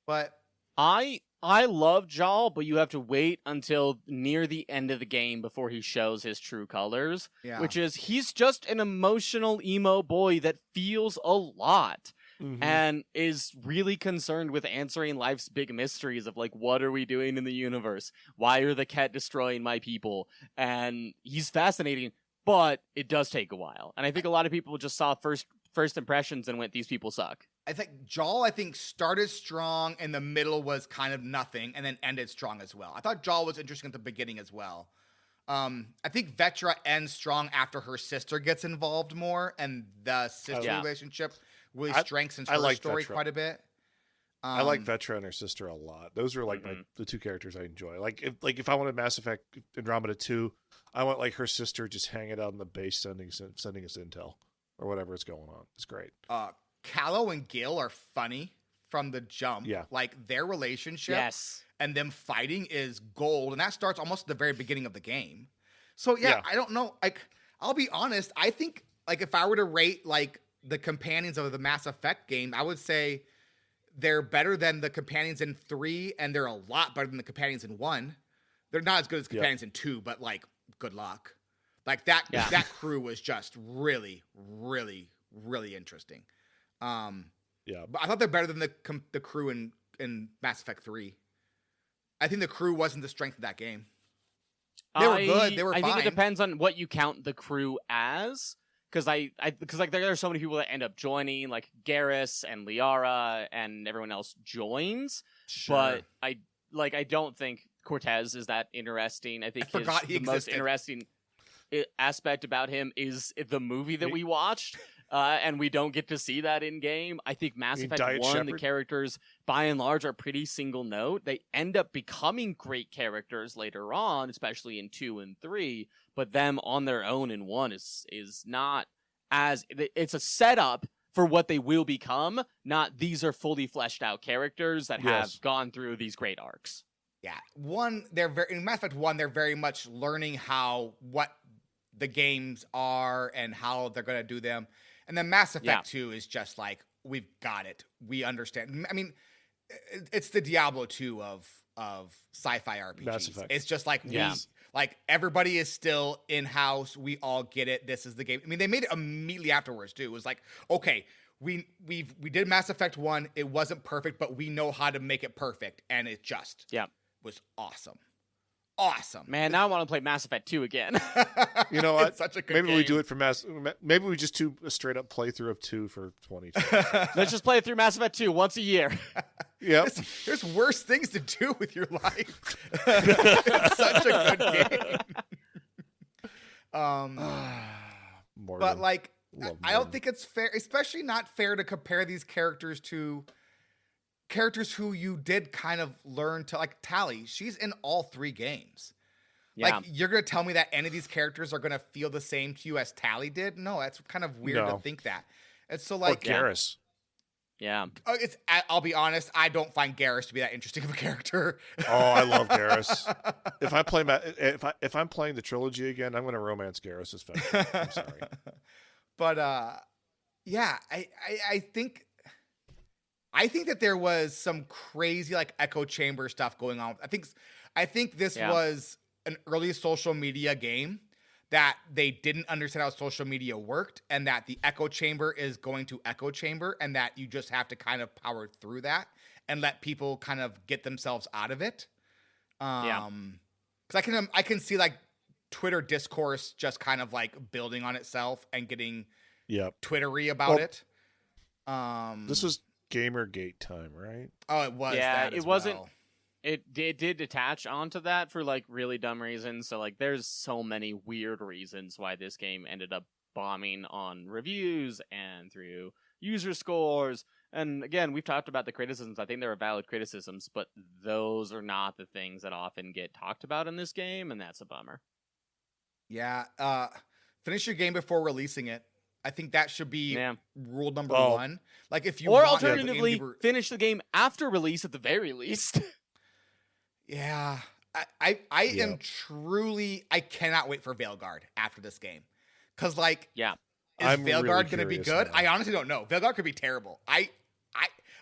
S1: But
S2: I love Jaal, but you have to wait until near the end of the game before he shows his true colors.
S1: Yeah.
S2: Which is he's just an emotional emo boy that feels a lot. Mm-hmm. And is really concerned with answering life's big mysteries of, like, what are we doing in the universe? Why are the Ket destroying my people? And he's fascinating, but it does take a while. And I think a lot of people just saw first impressions and went, these people suck.
S1: I think Jaal, started strong, and the middle was kind of nothing, and then ended strong as well. I thought Jaal was interesting at the beginning as well. I think Vetra ends strong after her sister gets involved more, and the sister relationship really strengthens her story
S3: Vetra
S1: quite a bit.
S3: I like Vetra and her sister a lot. Those are the two characters I enjoy. If I wanted Mass Effect Andromeda 2, I want like her sister just hanging out on the base sending us intel or whatever is going on. It's great.
S1: Callow and Gil are funny from the jump.
S3: Yeah.
S1: Like, their relationship and them fighting is gold, and that starts almost at the very beginning of the game. So I don't know. I'll be honest. I think if I were to rate the companions of the Mass Effect game, I would say they're better than the companions in 3, and they're a lot better than the companions in 1. They're not as good as companions in 2, but good luck. That crew was just really, really, really interesting. But I thought they're better than the crew in Mass Effect 3. I think the crew wasn't the strength of that game. They were good. They were fine.
S2: I think it depends on what you count the crew as. Because there are so many people that end up joining, like Garrus and Liara and everyone else joins.
S1: Sure.
S2: But I like, I don't think Cortez is that interesting. I think
S1: forgot he
S2: the most
S1: existed.
S2: interesting aspect about him is the movie that we watched, and we don't get to see that in game. I think Mass Effect
S3: Diet
S2: 1, the
S3: Shepherd?
S2: characters by and large are pretty single note. They end up becoming great characters later on, especially in 2 and 3, but them on their own in 1 is not as, it's a setup for what they will become, not these are fully fleshed out characters that have gone through these great arcs.
S1: Yeah, in Mass Effect 1, they're very much learning what the games are and how they're going to do them. And then Mass Effect 2 is just like, we've got it. We understand. I mean, it's the Diablo 2 of sci-fi RPGs.
S3: Mass Effect.
S1: It's just like, like everybody is still in-house. We all get it. This is the game. I mean, they made it immediately afterwards too. It was like, okay, we did Mass Effect 1. It wasn't perfect, but we know how to make it perfect. And it just was awesome. Awesome.
S2: Man, now I want to play Mass Effect 2 again.
S3: You know what?
S1: It's such a good
S3: Maybe we
S1: game.
S3: do it for Maybe we just do a straight up playthrough of 2 for 20.
S2: Let's just play through Mass Effect 2 once a year.
S3: Yep.
S1: There's worse things to do with your life. It's such a good game. But like, I don't think it's fair, especially not fair to compare these characters to characters who you did kind of learn to, like Tali. She's in all 3 games.
S2: Yeah.
S1: Like, you're going to tell me that any of these characters are going to feel the same to you as Tali did? No, that's kind of weird to think that. And so, like,
S3: or Garrus.
S2: Yeah.
S1: I'll be honest, I don't find Garrus to be that interesting of a character.
S3: Oh, I love Garrus. If I'm playing the trilogy again, I'm going to romance Garrus as fast. I'm sorry.
S1: But yeah, I think that there was some crazy like echo chamber stuff going on. I think this was an early social media game that they didn't understand how social media worked, and that the echo chamber is going to echo chamber, and that you just have to kind of power through that and let people kind of get themselves out of it. Because I can see like Twitter discourse just kind of like building on itself and getting Twittery about it.
S3: This was Gamergate time, right?
S1: Oh, it was.
S2: Yeah,
S1: that
S2: it
S1: as
S2: wasn't.
S1: well.
S2: It did attach onto that for like really dumb reasons. So like, there's so many weird reasons why this game ended up bombing on reviews and through user scores. And again, we've talked about the criticisms. I think there are valid criticisms, but those are not the things that often get talked about in this game, and that's a bummer.
S1: Yeah. Finish your game before releasing it. I think that should be rule number 1. Like, if you
S2: or
S1: want
S2: alternatively, finish the game after release at the very least.
S1: Yeah. I am truly, I cannot wait for Veilguard after this game. Cause like, is
S3: I'm
S1: Veilguard
S3: really
S1: going to be
S3: curious
S1: good?
S3: now.
S1: I honestly don't know. Veilguard could be terrible. I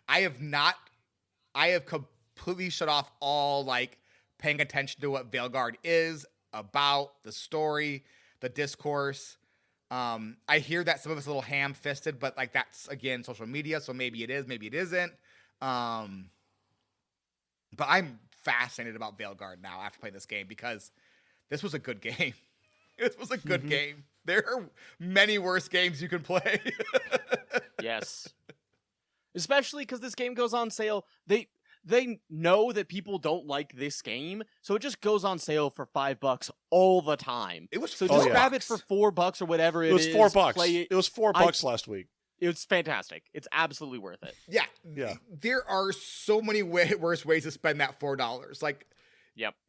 S1: have completely shut off all like paying attention to what Veilguard is about, the story, the discourse. I hear that some of it's a little ham-fisted, but like that's again social media, so maybe it is, maybe it isn't. But I'm fascinated about Veilguard now after playing this game because this was a good game. This was a good game. There are many worse games you can play.
S2: Yes. Especially because this game goes on sale. They know that people don't like this game, so it just goes on sale for $5 all the time.
S1: It was
S2: so just grab it for $4 or whatever it is.
S3: It was $4.
S2: Play it.
S3: It was $4 last week.
S2: It's fantastic. It's absolutely worth it.
S1: Yeah. There are so many worse ways to spend that $4. Like,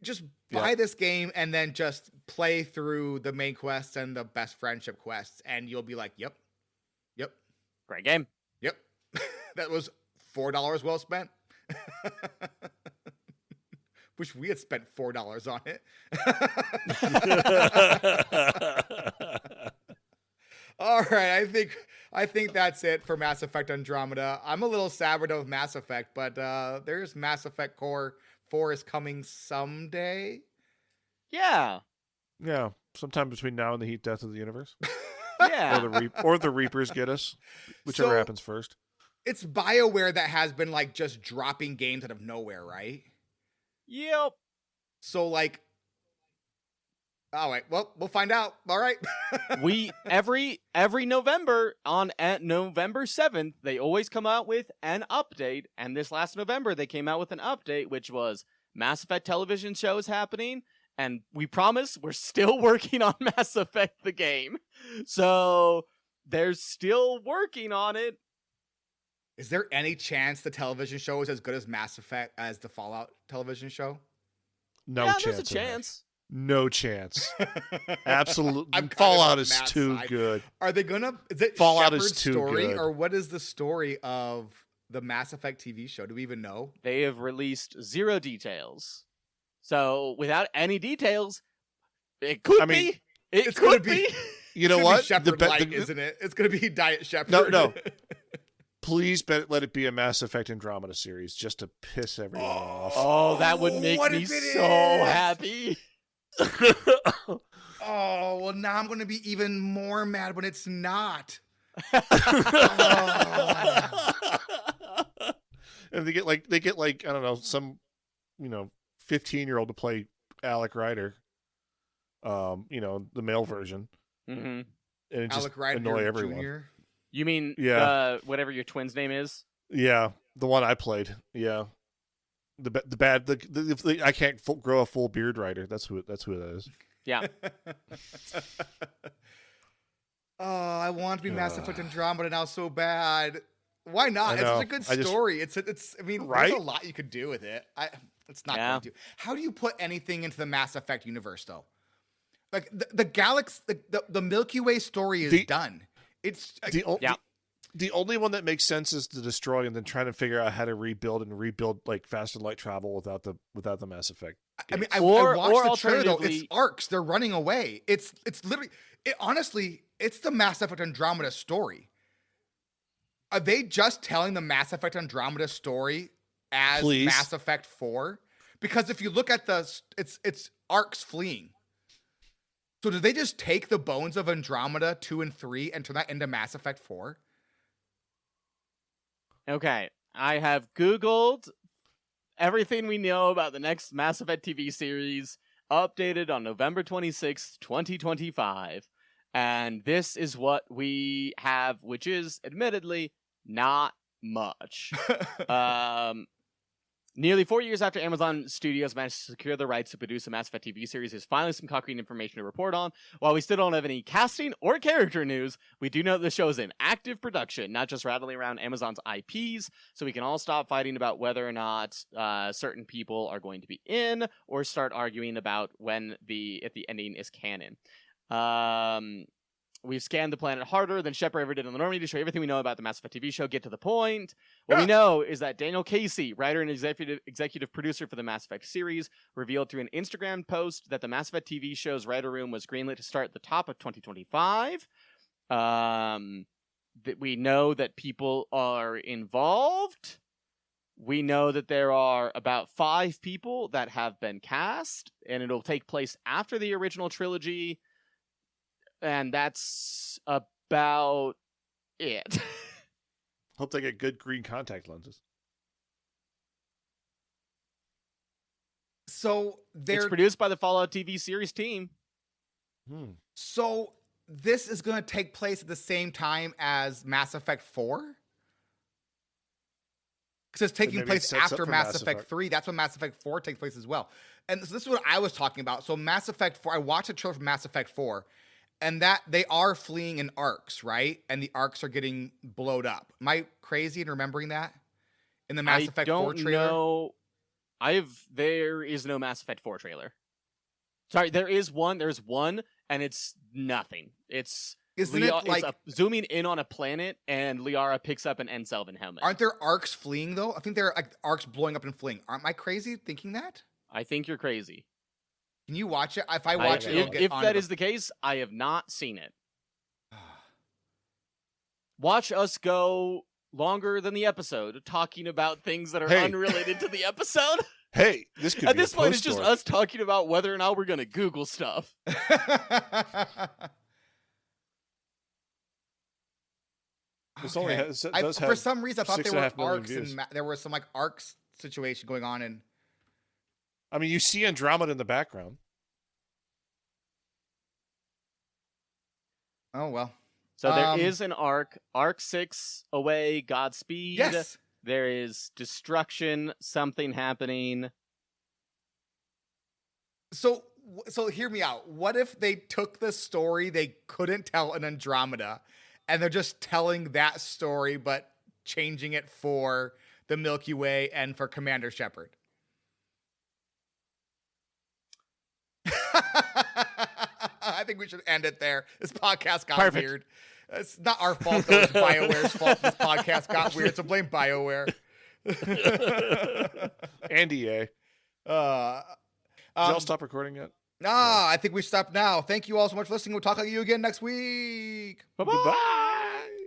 S1: just buy this game and then just play through the main quests and the best friendship quests, and you'll be like, yep.
S2: Great game.
S1: Yep. That was $4 well spent. Wish we had spent $4 on it. All right, I think that's it for Mass Effect Andromeda. I'm a little sad we're done with Mass Effect, but there's Mass Effect Core 4 is coming someday.
S2: Yeah.
S3: Yeah, sometime between now and the heat death of the universe.
S2: Yeah.
S3: or the Reapers get us, whichever happens first.
S1: It's BioWare that has been like just dropping games out of nowhere, right?
S2: Yep.
S1: So like, all right, well, we'll find out. All right.
S2: We every November at November 7th, they always come out with an update, and this last November they came out with an update which was Mass Effect television show is happening, and we promise we're still working on Mass Effect the game. So they're still working on it.
S1: Is there any chance the television show is as good as Mass Effect as the Fallout television show?
S3: No
S2: Yeah,
S3: chance.
S2: there's a
S3: of that.
S2: chance.
S3: No chance. Absolutely.
S1: I'm kind
S3: Fallout
S1: of
S3: is
S1: on Matt's
S3: too
S1: side.
S3: good.
S1: Are they gonna? Is it
S3: Fallout is
S1: Shepard's
S3: too
S1: story,
S3: good.
S1: or what is the story of the Mass Effect TV show? Do we even know?
S2: They have released 0 details. So without any details, it could be.
S1: It's gonna be.
S3: You know
S1: It's gonna be
S3: what?
S1: Shepard light, isn't it? It's gonna be Diet Shepard.
S3: No. Please let it be a Mass Effect Andromeda series just to piss everyone off.
S2: Oh, that would make
S1: what
S2: me
S1: if it
S2: so
S1: is?
S2: happy.
S1: Oh, well, now I'm gonna be even more mad when it's not.
S3: And they get like I don't know, some 15-year-old to play Alec Ryder. The male version.
S2: Mm-hmm.
S3: And it just
S1: Alec Ryder
S3: annoy everyone.
S1: Jr.
S2: You mean whatever your twin's name is?
S3: Yeah, the one I played. Yeah, the I can't grow a full beard Ryder. That's who that is.
S2: Yeah.
S1: Oh, I want to be Mass Effect Andromeda now so bad. Why not? It's such a good story. It's. I mean,
S3: right?
S1: There's a lot you could do with it. It's not going to. How do you put anything into the Mass Effect universe though? Like the galaxy, the Milky Way story is done. It's
S3: the only one that makes sense is to destroy and then trying to figure out how to rebuild like faster light travel without the Mass Effect.
S1: I mean, I
S2: or
S1: watched the trailer though.
S2: alternatively-
S1: It's arcs. They're running away. It's literally. Honestly, it's the Mass Effect Andromeda story. Are they just telling the Mass Effect Andromeda story as Mass Effect 4? Because if you look at it's arcs fleeing. So did they just take the bones of Andromeda 2 and 3 and turn that into Mass Effect 4?
S2: Okay, I have Googled everything we know about the next Mass Effect TV series, updated on November 26th, 2025. And this is what we have, which is admittedly not much. Nearly 4 years after Amazon Studios managed to secure the rights to produce a Mass Effect TV series, there's finally some concrete information to report on. While we still don't have any casting or character news, we do know that the show is in active production, not just rattling around Amazon's IPs, so we can all stop fighting about whether or not certain people are going to be in, or start arguing about if the ending is canon. We've scanned the planet harder than Shepard ever did on the Normandy to show everything we know about the Mass Effect TV show. Get to the point. What we know is that Daniel Casey, writer and executive producer for the Mass Effect series, revealed through an Instagram post that the Mass Effect TV show's writer room was greenlit to start at the top of 2025. That we know that people are involved. We know that there are about 5 people that have been cast, and it'll take place after the original trilogy. And that's about it.
S3: Hope they get good green contact lenses.
S1: So
S2: it's produced by the Fallout TV series team.
S1: So this is going to take place at the same time as Mass Effect 4? Because it's taking place after Mass Effect 3. That's when Mass Effect 4 takes place as well. And so this is what I was talking about. So Mass Effect 4, I watched a trailer for Mass Effect 4. And that they are fleeing in arcs, right? And the arcs are getting blowed up. Am I crazy in remembering that? In the Mass Effect 4 trailer?
S2: There is no Mass Effect 4 trailer. Sorry, there is one. There's one, and it's nothing. It's zooming in on a planet, and Liara picks up an N-Selvin helmet.
S1: Aren't there arcs fleeing though? I think there are like arcs blowing up and fleeing. Aren't I crazy thinking that?
S2: I think you're crazy.
S1: Can you watch it? If I watch it,
S2: if that is the case, I have not seen it. Watch us go longer than the episode, talking about things that are unrelated to the episode.
S3: Hey, this could
S2: at
S3: be
S2: this point, it's just us talking about whether or not we're going to Google stuff.
S3: For
S1: some reason, I thought there were arcs and there was some like arcs situation going on, and
S3: I mean, you see Andromeda in the background.
S1: Oh, well.
S2: So there is an arc. Arc 6 away, Godspeed.
S1: Yes.
S2: There is destruction, something happening.
S1: So hear me out. What if they took the story they couldn't tell in Andromeda, and they're just telling that story, but changing it for the Milky Way and for Commander Shepard? I think we should end it there. This podcast got weird. It's not our fault, though. It's BioWare's fault. This podcast got weird, so blame BioWare.
S3: And EA. Did y'all stop recording yet?
S1: I think we stopped now. Thank you all so much for listening. We'll talk to you again next week.
S3: Bye-bye.